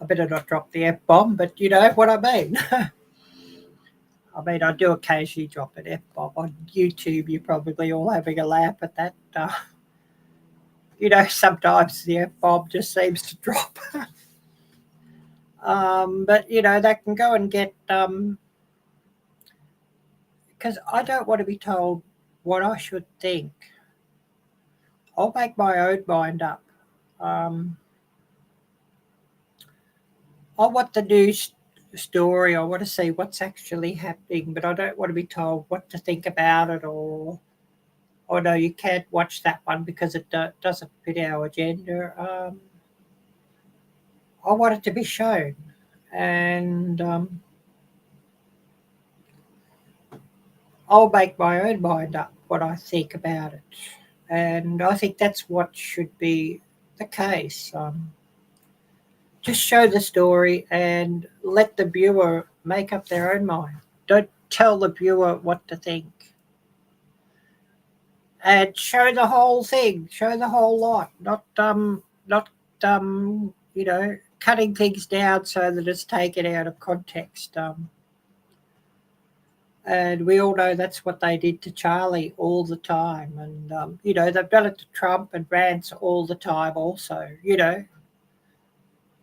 I better not drop the F-bomb, but you know what I mean. I mean, I do occasionally drop an F-bomb on YouTube. You're probably all having a laugh at that. Sometimes the F-bomb just seems to drop. But, they can go and get, because I don't want to be told what I should think. I'll make my own mind up. I want the news story. I want to see what's actually happening, but I don't want to be told what to think about it, or no, you can't watch that one because it doesn't fit our agenda. I want it to be shown, and I'll make my own mind up what I think about it. And I think that's what should be the case. Just show the story and let the viewer make up their own mind. Don't tell the viewer what to think. And show the whole thing, show the whole lot, not cutting things down so that it's taken out of context. And we all know that's what they did to Charlie all the time. And, they've done it to Trump and Vance all the time also.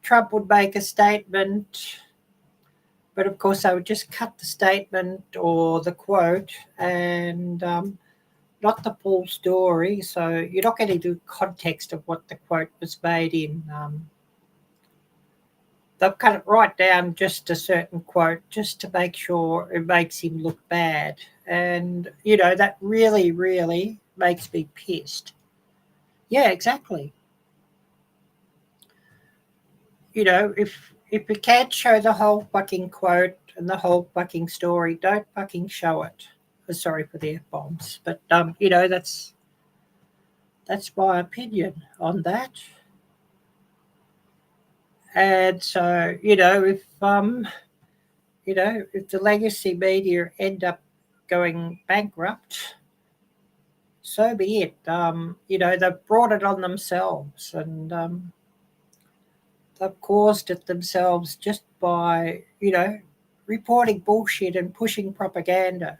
Trump would make a statement, but of course they would just cut the statement or the quote and not the full story. So you're not getting the context of what the quote was made in. They'll cut it right down just a certain quote just to make sure it makes him look bad. And, that really, really makes me pissed. Yeah, exactly. If you can't show the whole fucking quote and the whole fucking story, don't fucking show it. Sorry for the F-bombs. But, that's my opinion on that. And so, if the legacy media end up going bankrupt, so be it. They've brought it on themselves, and they've caused it themselves just by, reporting bullshit and pushing propaganda.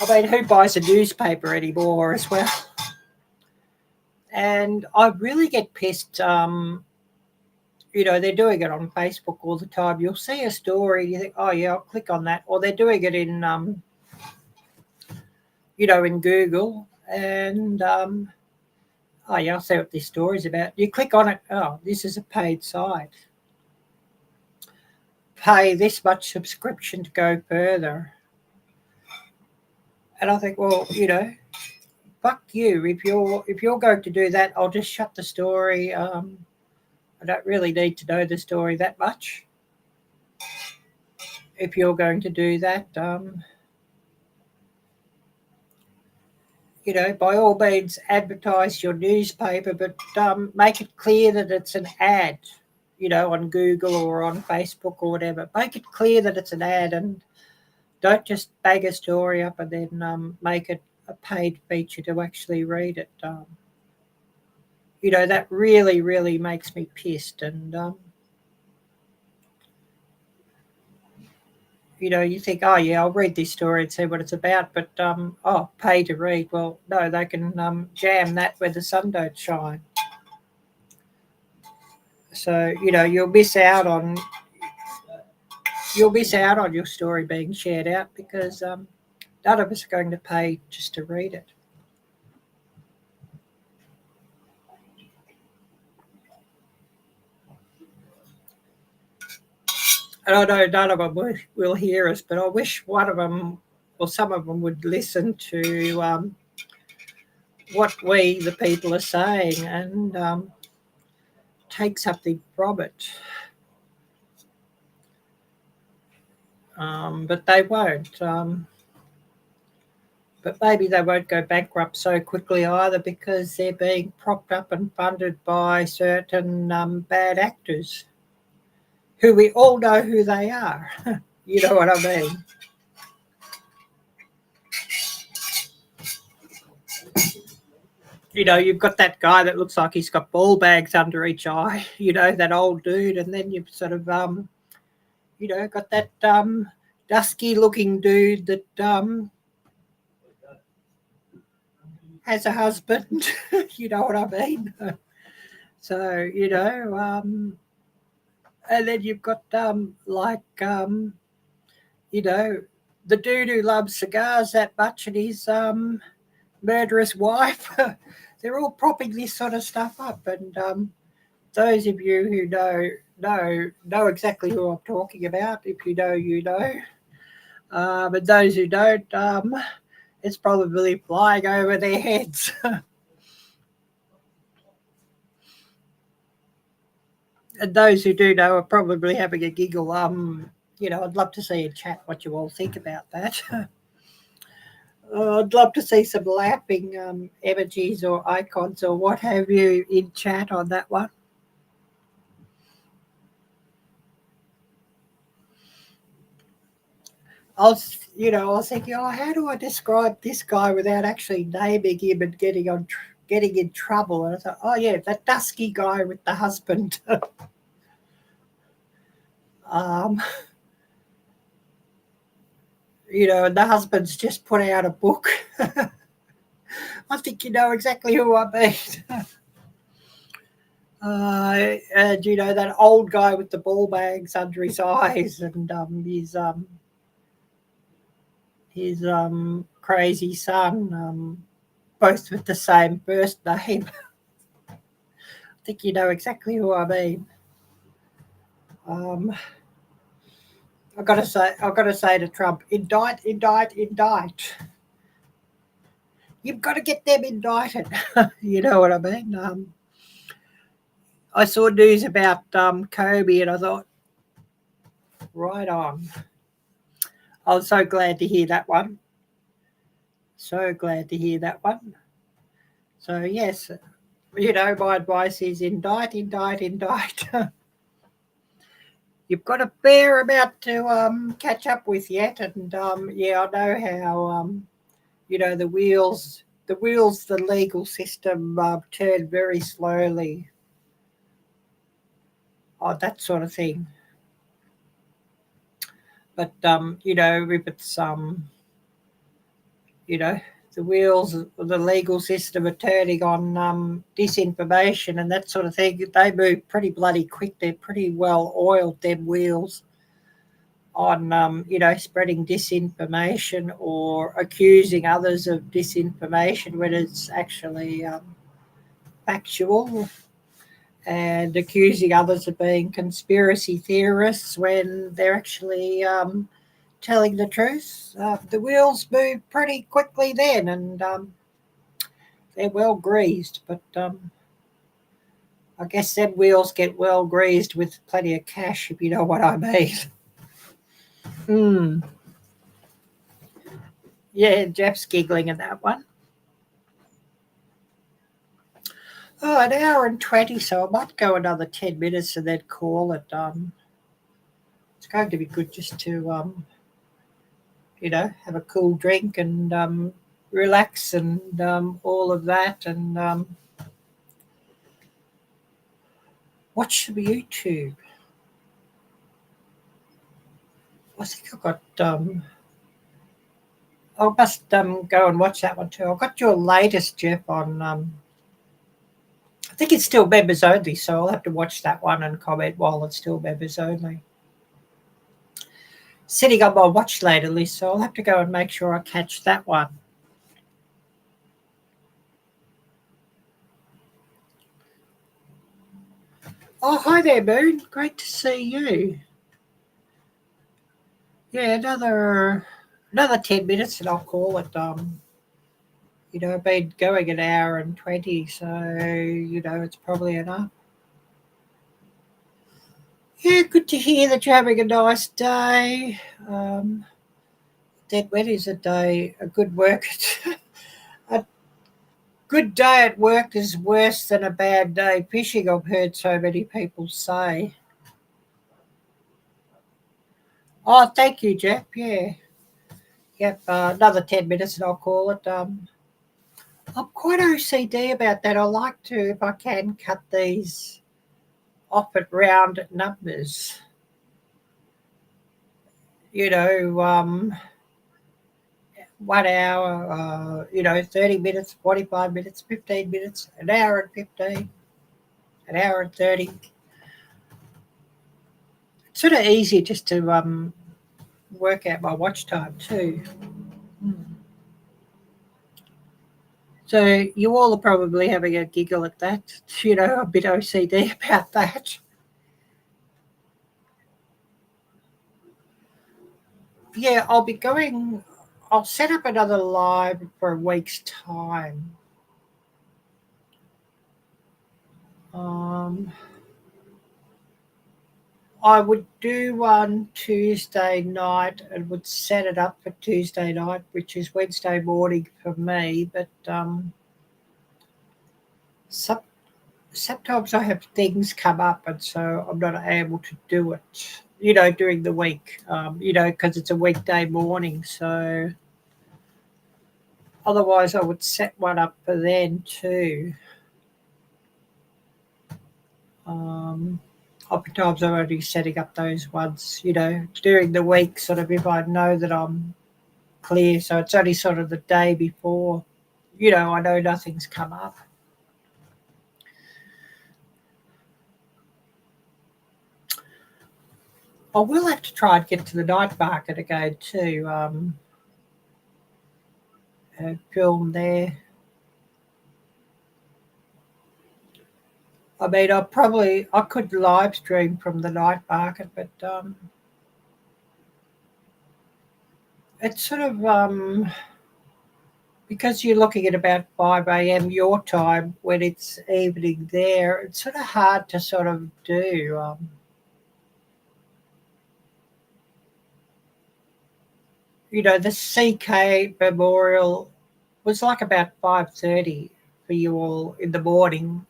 I mean, who buys a newspaper anymore as well? And I really get pissed. They're doing it on Facebook all the time. You'll see a story, you think, oh yeah, I'll click on that. Or they're doing it in, in Google, and oh yeah, I'll see what this story's about. You click on it, oh, this is a paid site. Pay this much subscription to go further. And I think, well, fuck you. If you're going to do that, I'll just shut the story. I don't really need to know the story that much. If you're going to do that, by all means advertise your newspaper, but make it clear that it's an ad, on Google or on Facebook or whatever. Make it clear that it's an ad, and don't just bag a story up and then make it a paid feature to actually read it. That really, really makes me pissed. And, you think, oh, yeah, I'll read this story and see what it's about. But, pay to read. Well, no, they can jam that where the sun don't shine. So, you'll miss out on your story being shared out because none of us are going to pay just to read it. And I know none of them will hear us, but I wish one of them or some of them would listen to what we, the people, are saying and take something from it. But they won't. But maybe they won't go bankrupt so quickly either because they're being propped up and funded by certain bad actors who we all know who they are. You know what I mean? You know, you've got that guy that looks like he's got ball bags under each eye, you know, that old dude. And then you've sort of, you know, got that dusky looking dude that has a husband. You know what I mean? So, you know, and then you've got you know, the dude who loves cigars that much and his murderous wife. They're all propping this sort of stuff up. And those of you who know exactly who I'm talking about. If you know, you know. But those who don't, it's probably flying over their heads. And those who do know are probably having a giggle. You know, I'd love to see in chat what you all think about that. I'd love to see some laughing emojis or icons or what have you in chat on that one. I was thinking, oh, how do I describe this guy without actually naming him and getting in trouble? And I thought, oh yeah, that dusky guy with the husband. You know, and the husband's just put out a book. I think you know exactly who I mean. And you know that old guy with the ball bags under his eyes, and his crazy son, both with the same first name. I think you know exactly who I mean. I've got to say to Trump, indict, indict, indict. You've got to get them indicted. You know what I mean? I saw news about Kobe, and I thought, right on. I was so glad to hear that one. So glad to hear that one. So yes, you know, my advice is indict, indict, indict. You've got a fair amount to catch up with yet, and yeah, I know how you know the wheels, the legal system turn very slowly on that sort of thing. But you know, if it's you know, the wheels of the legal system are turning on disinformation and that sort of thing. They move pretty bloody quick. They're pretty well oiled, them wheels, on you know, spreading disinformation or accusing others of disinformation when it's actually factual, and accusing others of being conspiracy theorists when they're actually telling the truth. The wheels move pretty quickly then, and they're well greased. But I guess them wheels get well greased with plenty of cash, if you know what I mean. Yeah, Jeff's giggling at that one. Oh, an hour and 20, so I might go another 10 minutes and then call it. It's going to be good just to, you know, have a cool drink and relax and all of that, and watch some YouTube. I think I've got, I must go and watch that one too. I've got your latest, Jeff, on, I think it's still members only, so I'll have to watch that one and comment while it's still members only. Sitting on my watch later list, so I'll have to go and make sure I catch that one. Oh, hi there, Moon. Great to see you. Yeah, another 10 minutes and I'll call it. I've been going an hour and 20, so it's probably enough. Yeah, good to hear that you're having a nice day. Then when is a good work? A good day at work is worse than a bad day fishing, I've heard so many people say. Oh, thank you, Jeff. Yeah. Yep, another 10 minutes and I'll call it. I'm quite OCD about that. I like to, if I can, cut these off at round numbers. 1 hour, 30 minutes, 45 minutes, 15 minutes, an hour and 15, an hour and 30. It's sort of easier just to work out my watch time too. So you all are probably having a giggle at that, a bit OCD about that. Yeah, I'll set up another live for a week's time. I would do one Tuesday night and would set it up for Tuesday night, which is Wednesday morning for me. But sometimes I have things come up, and so I'm not able to do it, during the week, because it's a weekday morning. So otherwise, I would set one up for then too. Oftentimes I'm only setting up those ones, during the week, sort of if I know that I'm clear. So it's only sort of the day before, I know nothing's come up. I will have to try and get to the night market again too, film there. I mean, I could live stream from the night market, but it's sort of because you're looking at about 5 a.m. your time when it's evening there. It's sort of hard to sort of do. The CK Memorial was like about 5:30 for you all in the morning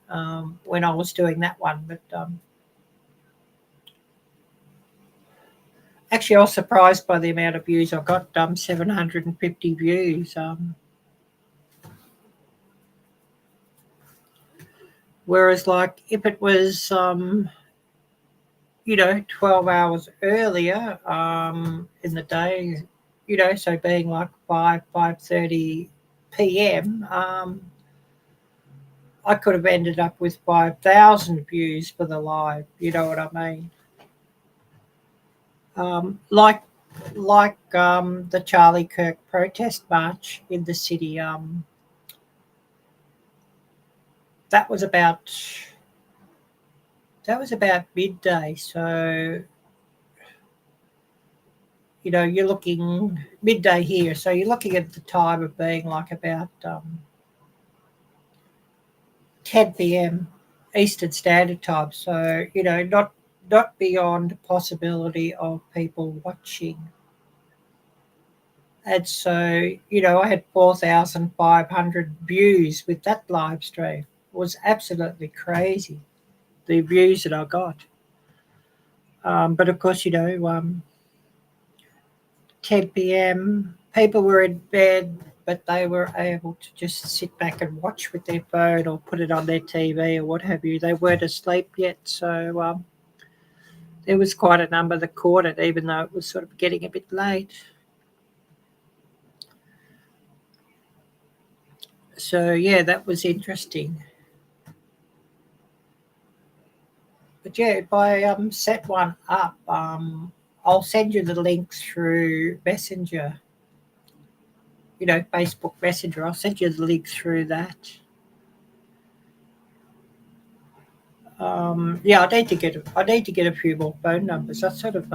when I was doing that one. But actually, I was surprised by the amount of views I got. 750 views. Whereas, like, if it was 12 hours earlier in the day, so being like 5:30 p.m., I could have ended up with 5,000 views for the live. You know what I mean? Like the Charlie Kirk protest march in the city. That was about midday. So you're looking midday here. So you're looking at the time of being like about 10 p.m. Eastern Standard Time. So not beyond possibility of people watching. And so, I had 4,500 views with that live stream. It was absolutely crazy, the views that I got. But of course, 10 p.m., people were in bed, but they were able to just sit back and watch with their phone or put it on their TV or what have you. They weren't asleep yet. So there was quite a number that caught it, even though it was sort of getting a bit late. So, yeah, that was interesting. But yeah, if I set one up, I'll send you the link through Messenger, Facebook Messenger. I'll send you the link through that. Yeah, I need to get a few more phone numbers. I sort of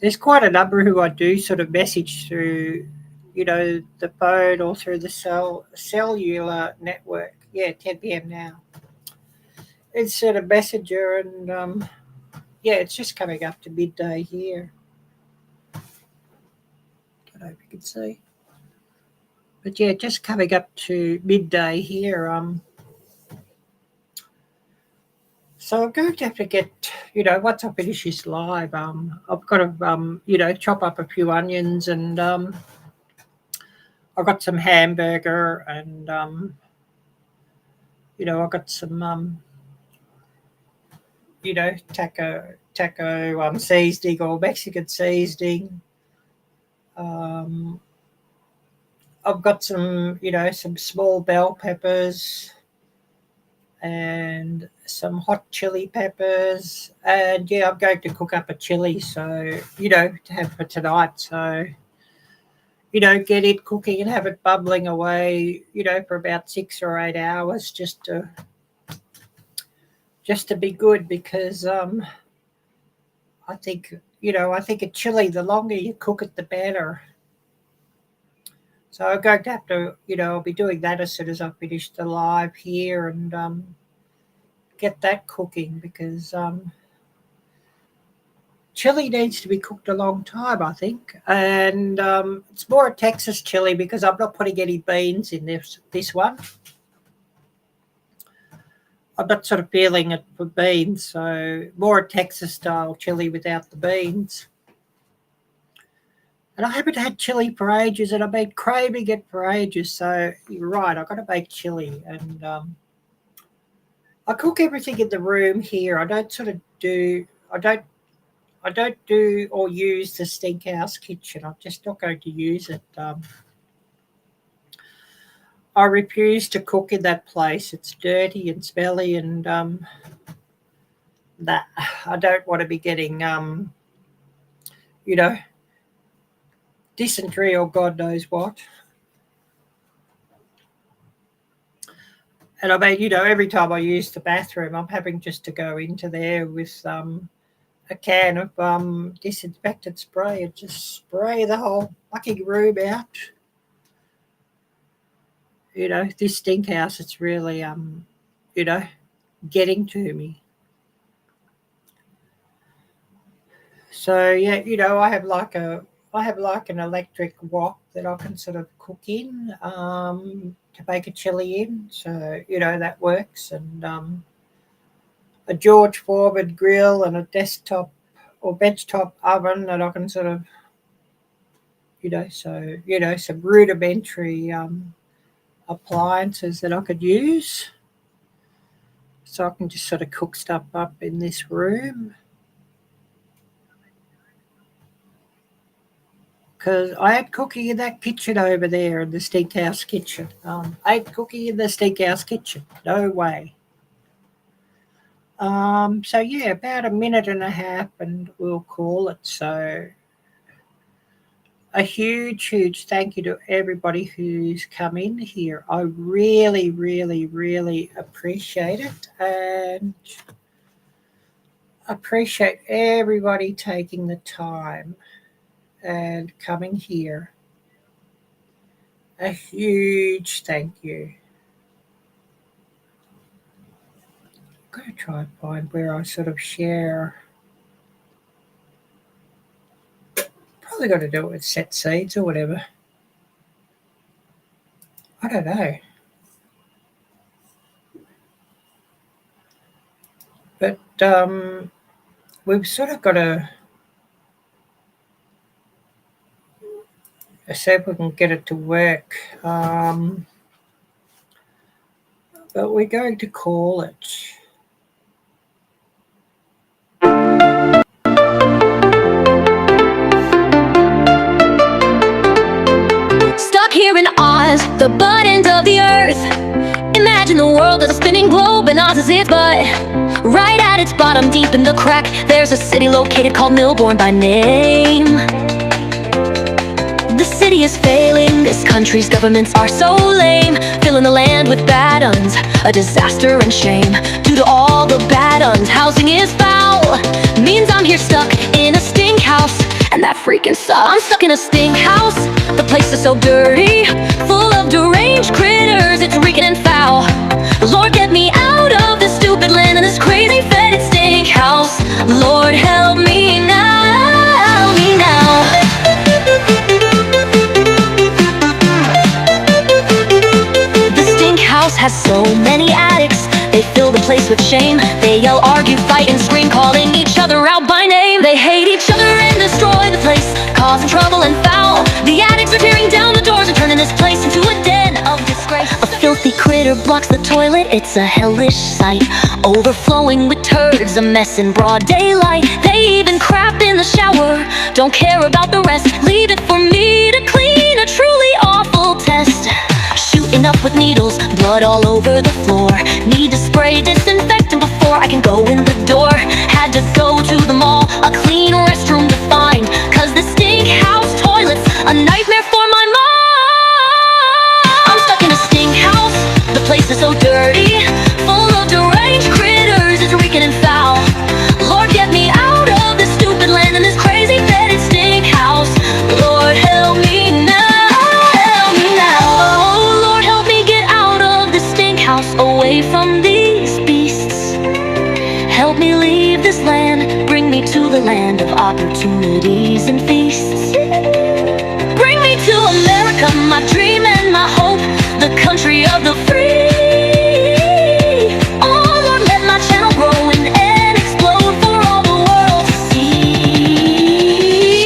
there's quite a number who I do sort of message through, you know, the phone or through the cellular network. Yeah, 10 p.m. now. It's sort of messenger, and yeah, it's just coming up to midday here. I don't know if you can see. But yeah, just coming up to midday here. So I'm going to have to get, you know, once I finish this live, I've got to, you know, chop up a few onions, and I've got some hamburger, and, you know, I've got some, you know, taco seasoning or Mexican seasoning. I've got some, you know, some small bell peppers and some hot chili peppers, and yeah, I'm going to cook up a chili, so, you know, to have for tonight. So, you know, get it cooking and have it bubbling away, you know, for about 6 or 8 hours, just to be good, because I think, you know, I think a chili, the longer you cook it, the better. So I'm going to have to, you know, I'll be doing that as soon as I finish the live here, and get that cooking, because chili needs to be cooked a long time, I think. And it's more a Texas chili, because I'm not putting any beans in this one. I'm not sort of feeling it for beans, so more a Texas style chili without the beans. And I haven't had chili for ages, and I've been craving it for ages. So you're right, I've got to make chili. And I cook everything in the room here. I don't do or use the Stinkhouse kitchen. I'm just not going to use it. I refuse to cook in that place. It's dirty and smelly, and that I don't want to be getting, you know, dysentery or God knows what. And I mean, you know, every time I use the bathroom, I'm having just to go into there with a can of disinfectant spray and just spray the whole fucking room out. You know, this stink house, it's really, you know, getting to me. So yeah, you know, I have like an electric wok that I can sort of cook in to make a chili in. So, you know, that works. And a George Foreman grill and a desktop or benchtop oven that I can sort of, you know, so, you know, some rudimentary appliances that I could use. So I can just sort of cook stuff up in this room. Because I ain't cooking in that kitchen over there, in the Stinkhouse kitchen. I ain't cooking in the Stinkhouse kitchen. No way. So yeah, about 1.5 minutes and we'll call it. So a huge thank you to everybody who's come in here. I really, really, really appreciate it, and appreciate everybody taking the time and coming here. A huge thank you. I'm going to try and find where I sort of share. Probably got to do it with set seeds or whatever. I don't know. But we've sort of got to see if we can get it to work. But we're going to call it. Stuck here in Oz, the butt end of the earth. Imagine the world as a spinning globe and Oz is its butt. Right at its bottom, deep in the crack, there's a city located called Melbourne by name. The city is failing, this country's governments are so lame, filling the land with bad uns, a disaster and shame. Due to all the bad uns, housing is foul, means I'm here stuck in a stink house. and that freaking sucks. I'm stuck in a stink house, the place is so dirty, full of deranged critters, it's reeking and foul. Lord, get me out of this stupid land and this crazy fetid stink house. Lord, help me now, me now. The stink house has so many addicts, they fill the place with shame. They yell, argue, fight, and scream, calling each other out by name. They hate each other and destroy the place, causing trouble and foul. The addicts are tearing down the doors and turning this place into a den of disgrace. A filthy critter blocks the toilet, it's a hellish sight, overflowing with turds, a mess in broad daylight. They even crap in the shower, don't care about the rest. Leave it for me to clean, a truly awful test. Shooting up with needles, blood all over the floor. Need to spray disinfectant before I can go in the door. Had to go to the mall, a clean restroom to find, cause the stink house toilet's a nightmare for my mind. I'm stuck in a stink house, the place is so dirty, full of deranged critters, it's reeking and foul. Lord, get me out of this stupid land and this crazy fetid stink house. Lord, help me now, help me now. Oh Lord, help me get out of this stink house, away from these beasts. Help me leave this land, bring me to the land of opportunities and feasts. Bring me to America, my dream and my hope, the country of the free. Oh Lord, let my channel grow and explode for all the world to see.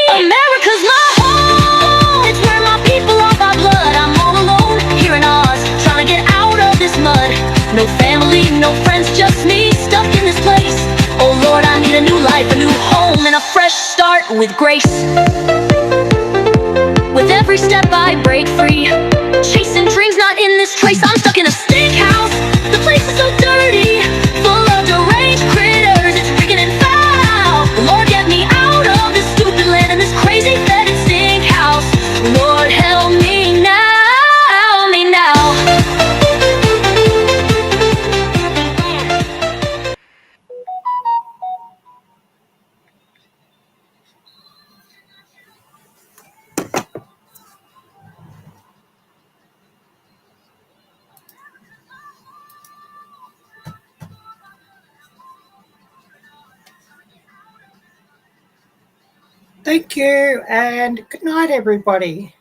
America's my home, it's where my people are by blood. I'm all alone here in Oz, trying to get out of this mud. No family, no friends, just me, stuck in this place. Oh Lord, I need a new life, a new home, and a fresh start with grace. With every step I break free, chasing dreams not in this trace. I'm stuck in a stink house, the place is so dirty, full of deranged critters, it's reeking and foul. Lord, get me out of this stupid land and this crazy fetid stink house. Lord, help me now, me now. Thank you, and good night, everybody.